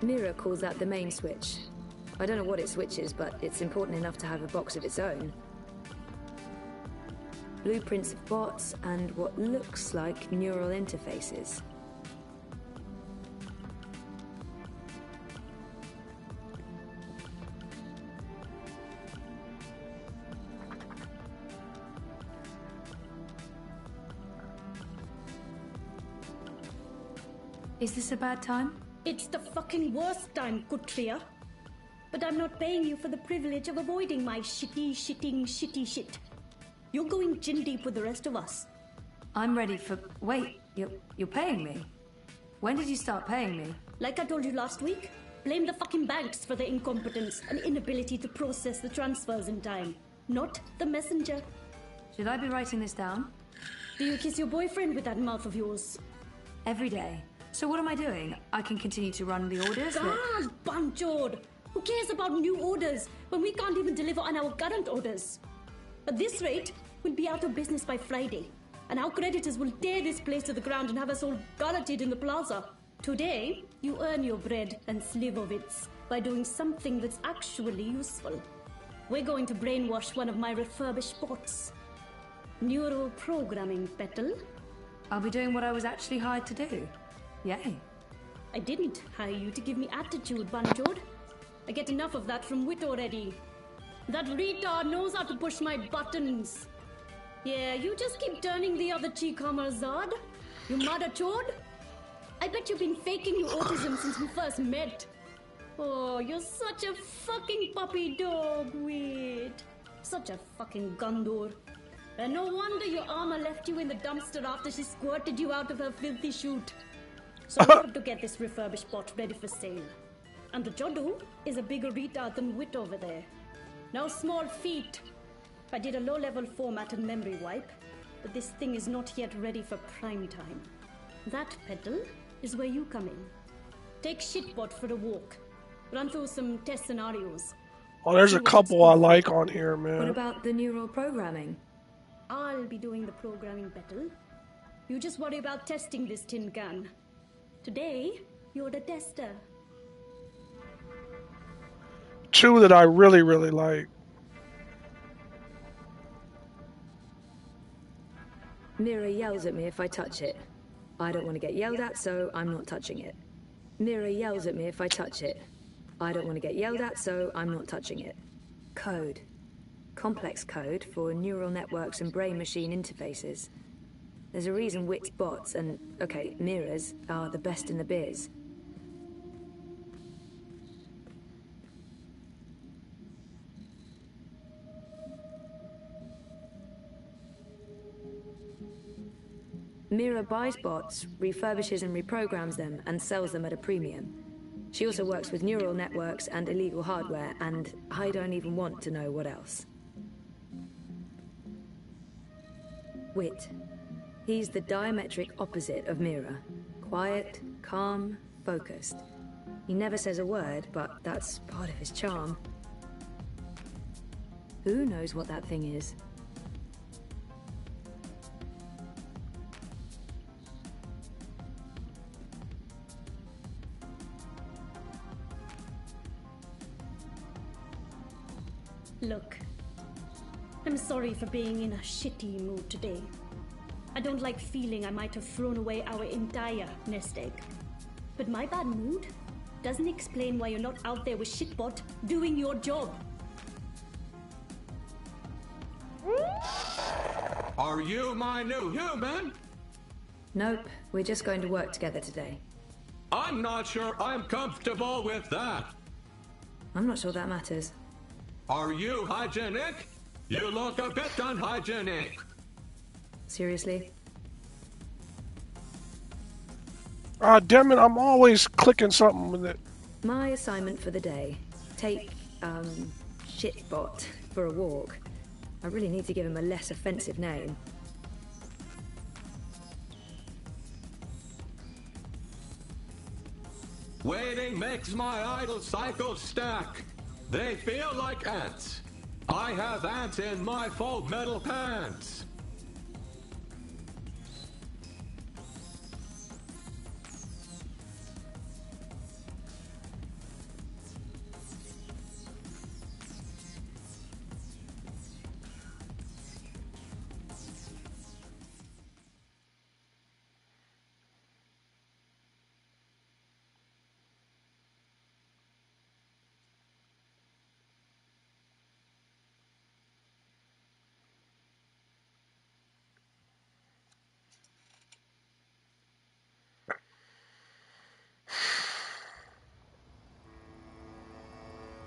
Mira calls that the main switch. I don't know what it switches, but it's important enough to have a box of its own. Blueprints of bots and what looks like neural interfaces. Is this a bad time? It's the fucking worst time, Kutria. But I'm not paying you for the privilege of avoiding my shitty shit. You're going chin deep with the rest of us. I'm ready for... Wait, you're paying me? When did you start paying me? Like I told you last week, blame the fucking banks for their incompetence and inability to process the transfers in time. Not the messenger. Should I be writing this down? Do you kiss your boyfriend with that mouth of yours? Every day. So what am I doing? I can continue to run the orders? God, Banchod! Who cares about new orders when we can't even deliver on our current orders? At this rate, we'll be out of business by Friday, and our creditors will tear this place to the ground and have us all garroted in the plaza. Today, you earn your bread and slivovitz by doing something that's actually useful. We're going to brainwash one of my refurbished bots. Neural programming, Petal. I'll be doing what I was actually hired to do. Yay. I didn't hire you to give me attitude, Banjod. I get enough of that from Wit already. That retard knows how to push my buttons. Yeah, you just keep turning the other cheek, Hamarzad. You mother chode. I bet you've been faking your autism since we first met. Oh, you're such a fucking puppy dog, Wit. Such a fucking Gondor. And no wonder your armor left you in the dumpster after she squirted you out of her filthy chute. So we have to get this refurbished bot ready for sale. And the Jodu is a bigger retard than Wit over there. No small feat. I did a low-level format and memory wipe, but this thing is not yet ready for prime time. That, Petal, is where you come in. Take Shitbot for a walk. Run through some test scenarios. Oh, there's a couple I like on here, man. What about the neural programming? I'll be doing the programming, Petal. You just worry about testing this tin can. Today, you're the tester. Two that I really, really like. Mira yells at me if I touch it. I don't want to get yelled at, so I'm not touching it. Mira yells at me if I touch it. I don't want to get yelled at, so I'm not touching it. Code. Complex code for neural networks and brain-machine interfaces. There's a reason Wit's bots and, okay, Mira's are the best in the biz. Mira buys bots, refurbishes and reprograms them, and sells them at a premium. She also works with neural networks and illegal hardware, and I don't even want to know what else. Wit. He's the diametric opposite of Mira. Quiet, calm, focused. He never says a word, but that's part of his charm. Who knows what that thing is? Look, I'm sorry for being in a shitty mood today. I don't like feeling I might have thrown away our entire nest egg. But my bad mood doesn't explain why you're not out there with Shitbot doing your job. Are you my new human? Nope, we're just going to work together today. I'm not sure I'm comfortable with that. I'm not sure that matters. Are you hygienic? You look a bit unhygienic. Seriously? Ah, damn it, I'm always clicking something with it. My assignment for the day. Take, Shitbot for a walk. I really need to give him a less offensive name. Waiting makes my idle cycles stack. They feel like ants. I have ants in my faux metal pants.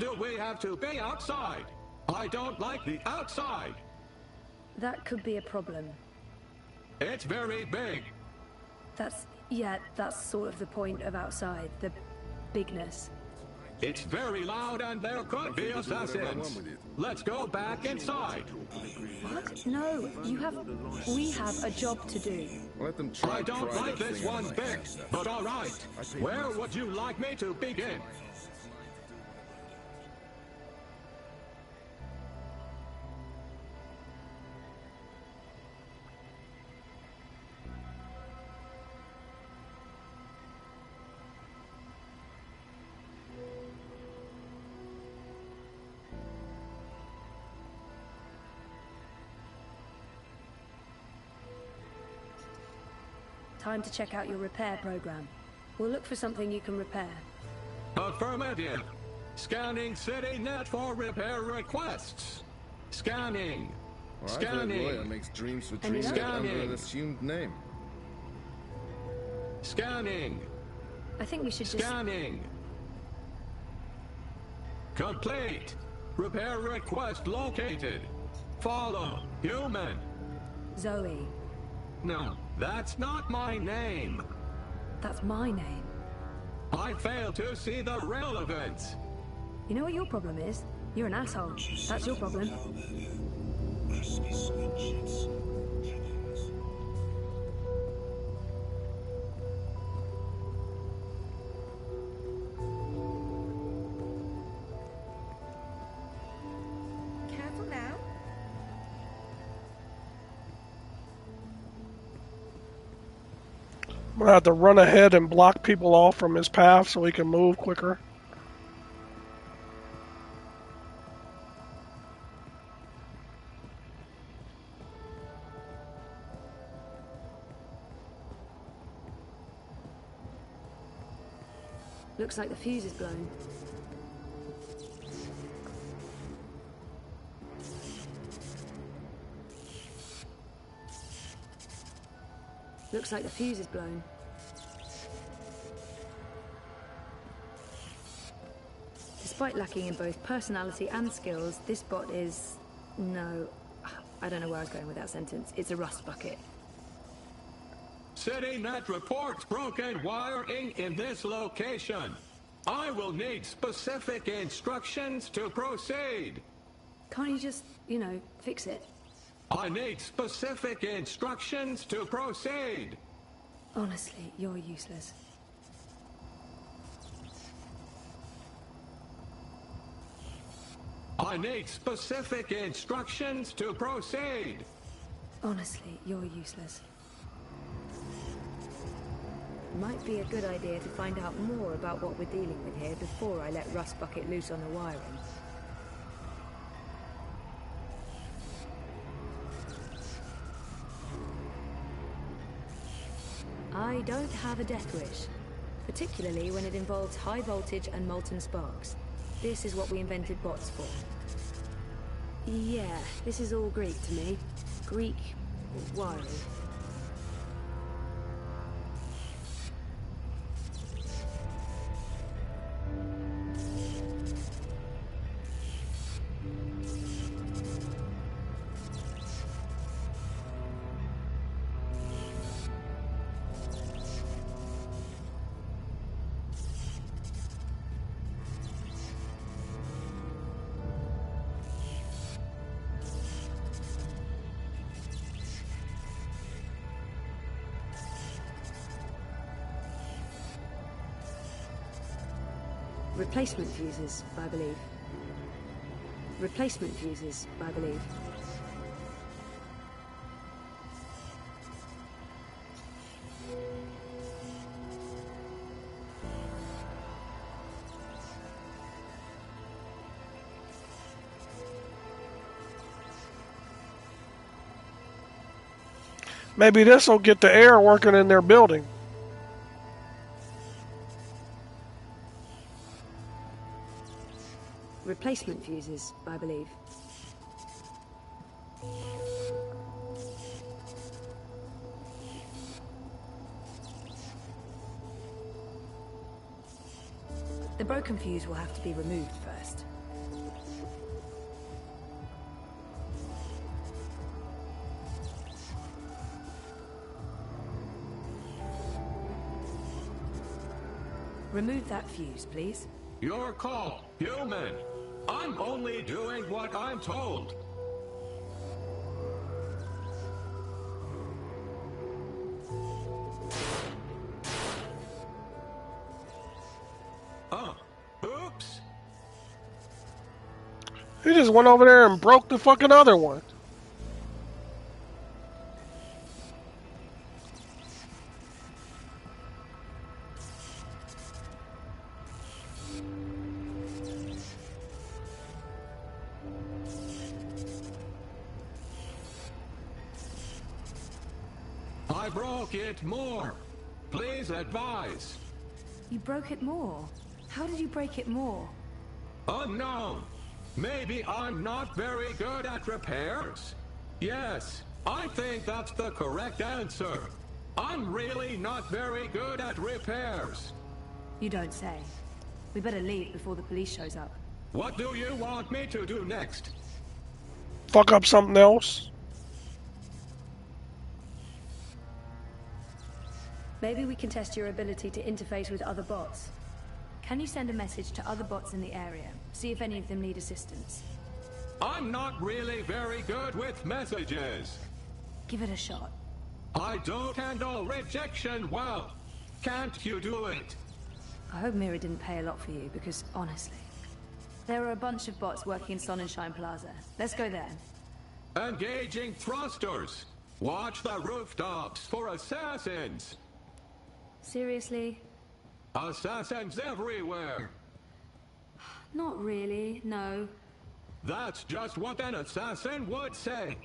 do we have to be outside? I don't like the outside. That could be a problem. It's very big. That's sort of the point of outside, the bigness. It's very loud and there could be assassins. Let's go back inside. What? No, we have a job to do. Let them try. I don't like this one bit, but all right. Where would you like me to begin? Time to check out your repair program. We'll look for something you can repair. Affirmative. Scanning CityNet for repair requests. Scanning. Scanning. Lawyer makes dreams for dreams under an assumed name. Scanning. I think we should just... Scanning. Complete. Repair request located. Follow. Human. Zoe. No, that's not my name. That's my name. I fail to see the relevance. You know what your problem is? You're an asshole. That's your problem. Careful now. I'm gonna have to run ahead and block people off from his path so he can move quicker. Looks like the fuse is blown. Looks like the fuse is blown. Despite lacking in both personality and skills, this bot is... No, I don't know where I was going with that sentence. It's a rust bucket. CityNet reports broken wiring in this location. I will need specific instructions to proceed. Can't you just, fix it? I need specific instructions to proceed. Honestly, you're useless. I need specific instructions to proceed. Honestly, you're useless. Might be a good idea to find out more about what we're dealing with here before I let Rust Bucket loose on the wiring. I don't have a death wish, particularly when it involves high voltage and molten sparks. This is what we invented bots for. Yeah, this is all Greek to me. Greek wiring. Replacement fuses, I believe. Replacement fuses, I believe. Maybe this will get the air working in their building. Replacement fuses, I believe. The broken fuse will have to be removed first. Remove that fuse, please. Your call, human. I'm only doing what I'm told. Oops. He just went over there and broke the fucking other one. I broke it more. Please advise. You broke it more? How did you break it more? Unknown. Maybe I'm not very good at repairs? Yes, I think that's the correct answer. I'm really not very good at repairs. You don't say. We better leave before the police shows up. What do you want me to do next? Fuck up something else? Maybe we can test your ability to interface with other bots. Can you send a message to other bots in the area? See if any of them need assistance. I'm not really very good with messages. Give it a shot. I don't handle rejection well. Can't you do it? I hope Mira didn't pay a lot for you, because honestly, there are a bunch of bots working in Sonnenschein Plaza. Let's go there. Engaging thrusters. Watch the rooftops for assassins. Seriously? Assassins everywhere. Not really, no. That's just what an assassin would say.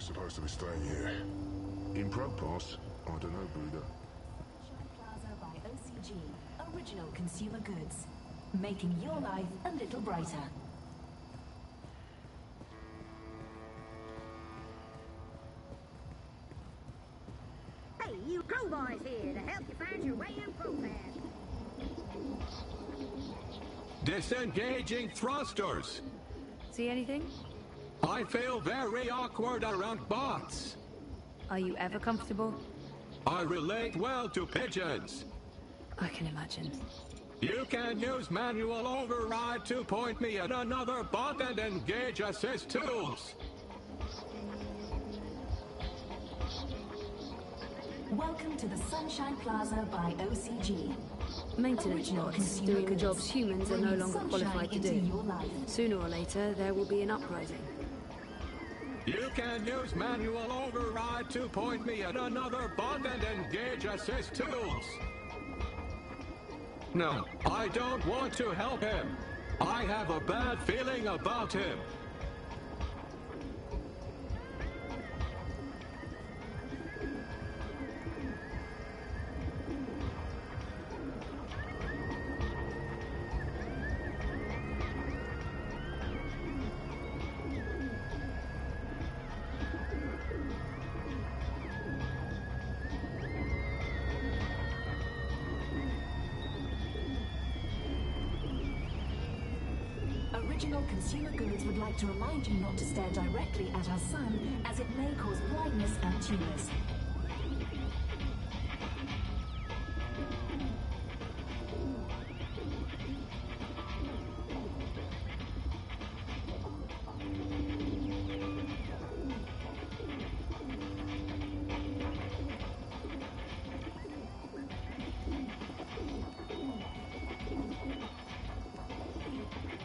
Supposed to be staying here. In Propos? I don't know, Buddha. Plaza by OCG. Original consumer goods. Making your life a little brighter. Hey, you crowboys here to help you find your way in Propos. Disengaging thrusters. See anything? I feel very awkward around bots. Are you ever comfortable? I relate well to pigeons. I can imagine. You can use manual override to point me at another bot and engage assist tools. Welcome to the Sunshine Plaza by OCG. Maintenance bots doing the jobs humans are no longer qualified to do. Sooner or later, there will be an uprising. You can use manual override to point me at another bot and engage assist tools. No, I don't want to help him. I have a bad feeling about him. Original Consumer Goods would like to remind you not to stare directly at our sun, as it may cause blindness and tumors.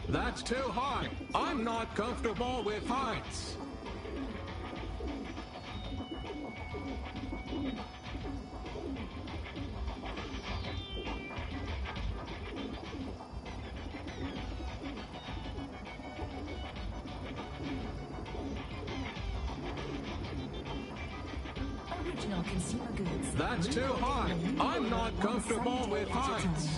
That's too high. I'm not comfortable with heights. Original consumer goods. That's too high. I'm not comfortable with heights.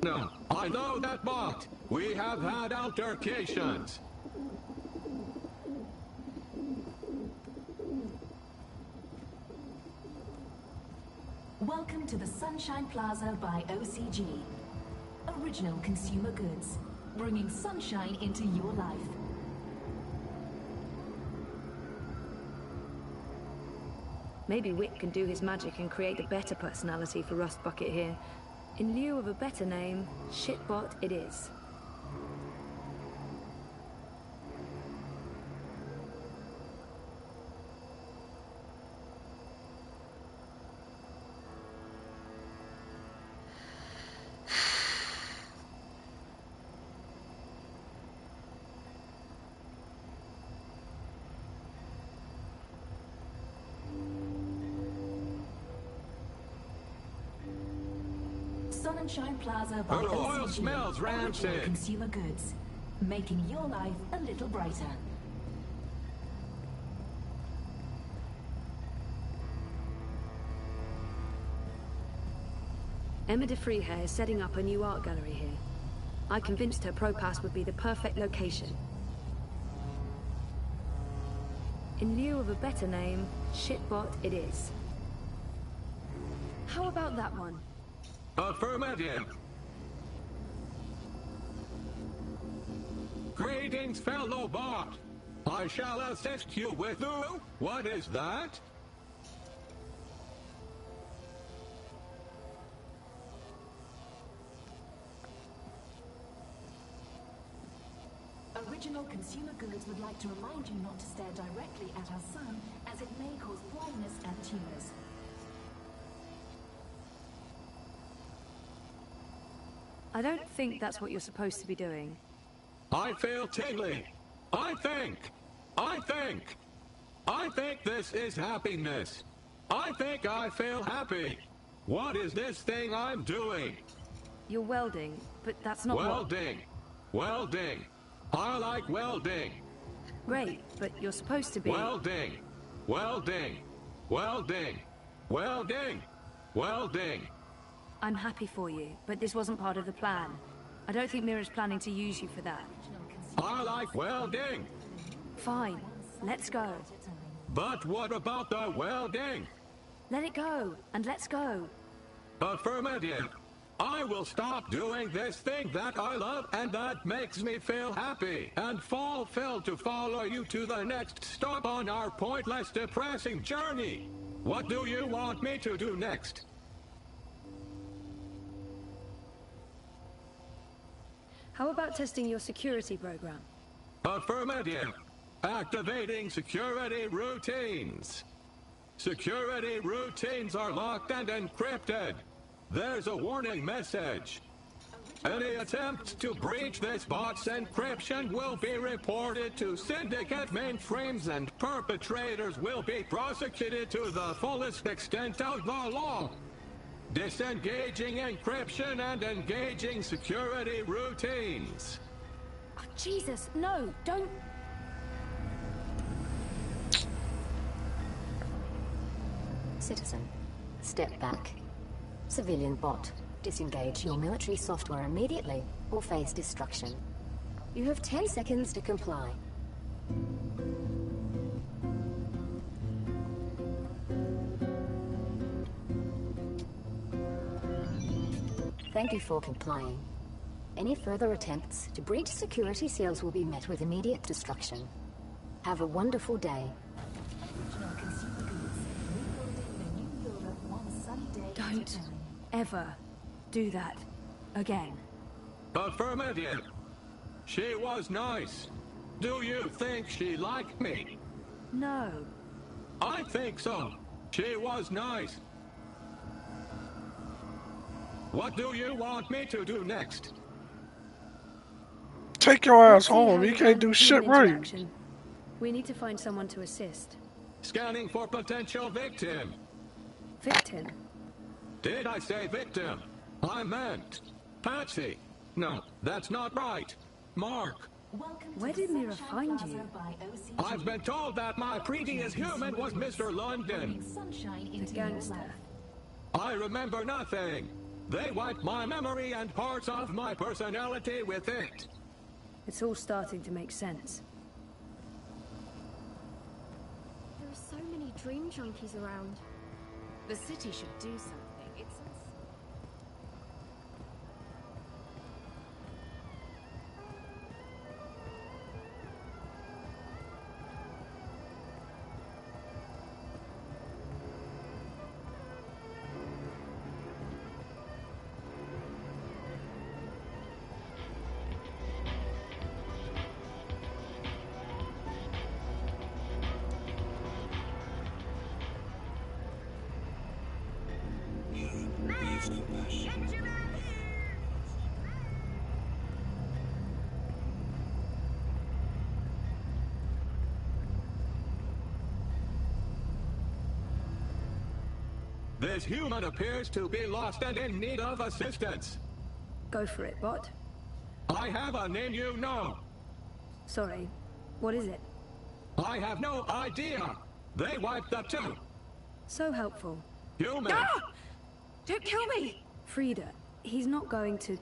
No, I know that, but we have had altercations. Welcome to the Sunshine Plaza by OCG. Original consumer goods, bringing sunshine into your life. Maybe Wick can do his magic and create a better personality for Rust Bucket here. In lieu of a better name, Shitbot it is. Sunshine Plaza by Her oil OCG. smells rancid. Original consumer goods, making your life a little brighter. Emma de Freehair is setting up a new art gallery here. I convinced her Propass would be the perfect location. In lieu of a better name, Shitbot it is. How about that one? Affirmative. Greetings, fellow bot. I shall assist you with what is that? Original consumer goods would like to remind you not to stare directly at our sun, as it may cause blindness and tumors. I don't think that's what you're supposed to be doing. I feel tingly. I think this is happiness. I think I feel happy. What is this thing I'm doing? You're welding, but that's not Welding. Welding. I like welding. Great, but you're supposed to be... Welding. Welding. Welding. Welding. Welding. I'm happy for you, but this wasn't part of the plan. I don't think Mira's planning to use you for that. I like welding. Fine, let's go. But what about the welding? Let it go, and let's go. Affirmative. I will stop doing this thing that I love and that makes me feel happy and fulfilled to follow you to the next stop on our pointless, depressing journey. What do you want me to do next? How about testing your security program? Affirmative. Activating security routines. Security routines are locked and encrypted. There's a warning message. Any attempt to breach this bot's encryption will be reported to Syndicate mainframes and perpetrators will be prosecuted to the fullest extent of the law. Disengaging encryption and engaging security routines. Oh, Jesus, no, don't... Citizen, step back. Civilian bot, disengage your military software immediately or face destruction. You have 10 seconds to comply. Thank you for complying. Any further attempts to breach security seals will be met with immediate destruction. Have a wonderful day. Don't ever do that again. Affirmative. She was nice. Do you think she liked me? No. I think so. She was nice. What do you want me to do next? Take your ass Let's see home. how You you've can't do handled shit human right. interaction. We need to find someone to assist. Scanning for potential victim. Victim? Did I say victim? I meant Patsy. No, that's not right. Mark. Where did Mira find you? I've been told that my previous human was Mr. London. The gangster. I remember nothing. They wiped my memory and parts of my personality with it. It's all starting to make sense. There are so many dream junkies around. The city should do something. It's This human appears to be lost and in need of assistance. Go for it, bot. I have a name you know. Sorry, what is it? I have no idea. They wiped the two. So helpful. Human. Ah! Don't kill me! Frida, he's not going to...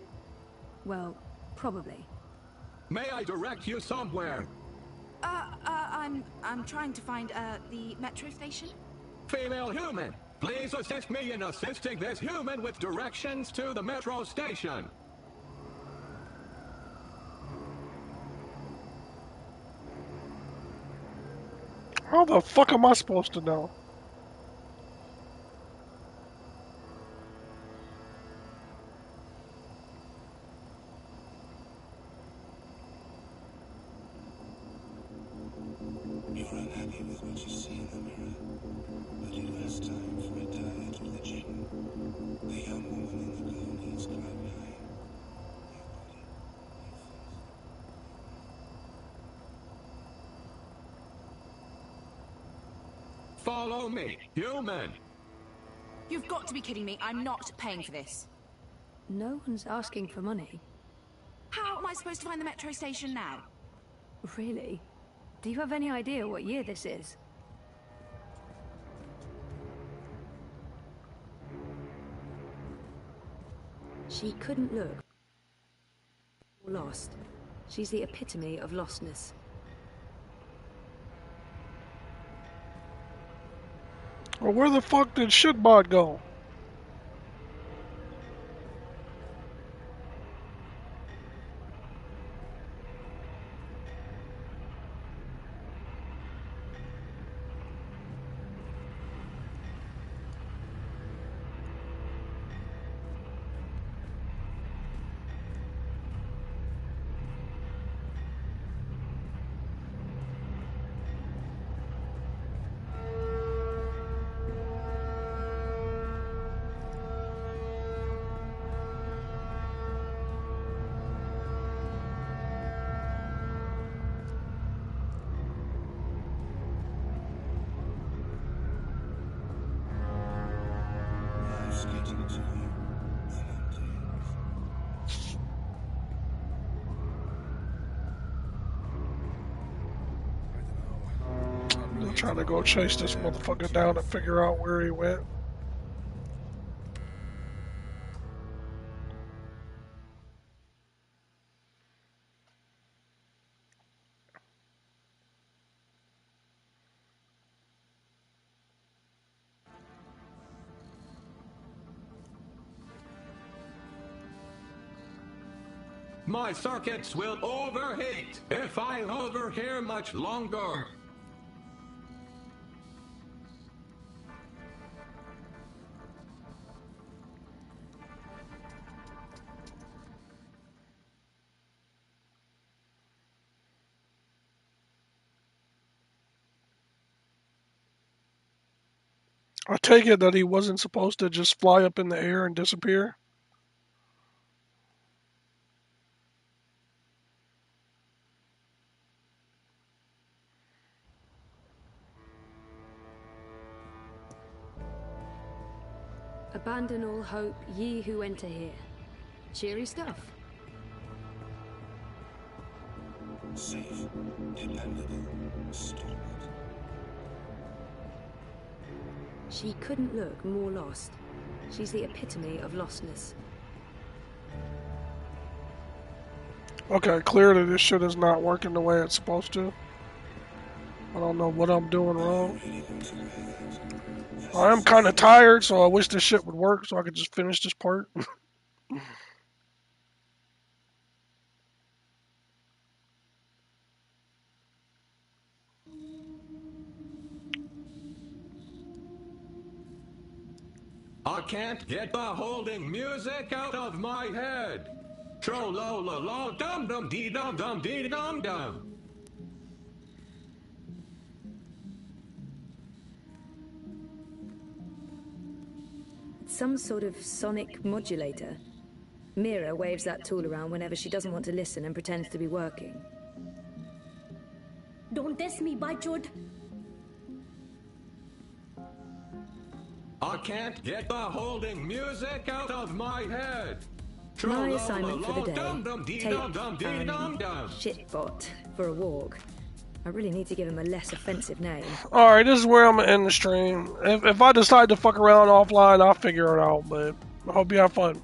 Well, probably. May I direct you somewhere? I'm trying to find, the metro station? Female human, please assist me in assisting this human with directions to the metro station. How the fuck am I supposed to know? You're unhappy with what you see in the mirror, but it has time for a diet religion. The young woman in the glow needs cloud nine. Follow me, human. You've got to be kidding me. I'm not paying for this. No one's asking for money. How am I supposed to find the metro station now? Really? Do you have any idea what year this is? She couldn't look. Lost. She's the epitome of lostness. Well, where the fuck did Shitbot go? Life's getting to you, and I'm dealing I'm trying to go chase this motherfucker down and figure out where he went. My circuits will overheat if I hover here much longer. I take it that he wasn't supposed to just fly up in the air and disappear? Abandon all hope, ye who enter here. Cheery stuff. Safe, dependable, stalwart. She couldn't look more lost. She's the epitome of lostness. Okay, clearly this shit is not working the way it's supposed to. I don't know what I'm doing wrong. I am kind of tired, so I wish this shit would work so I could just finish this part. I can't get the holding music out of my head. Tro-lo-lo-lo, dum-dum-dee-dum-dum-dee-dum-dum. Some sort of sonic modulator. Mira waves that tool around whenever she doesn't want to listen and pretends to be working. Don't test me, Baichod. I can't get the holding music out of my head. My assignment for the day, take Dum-dum-dee-dum-dum-dee-dum-dum. Shitbot for a walk. I really need to give him a less offensive name. Alright, this is where I'm gonna end the stream. If I decide to fuck around offline, I'll figure it out, but I hope you have fun.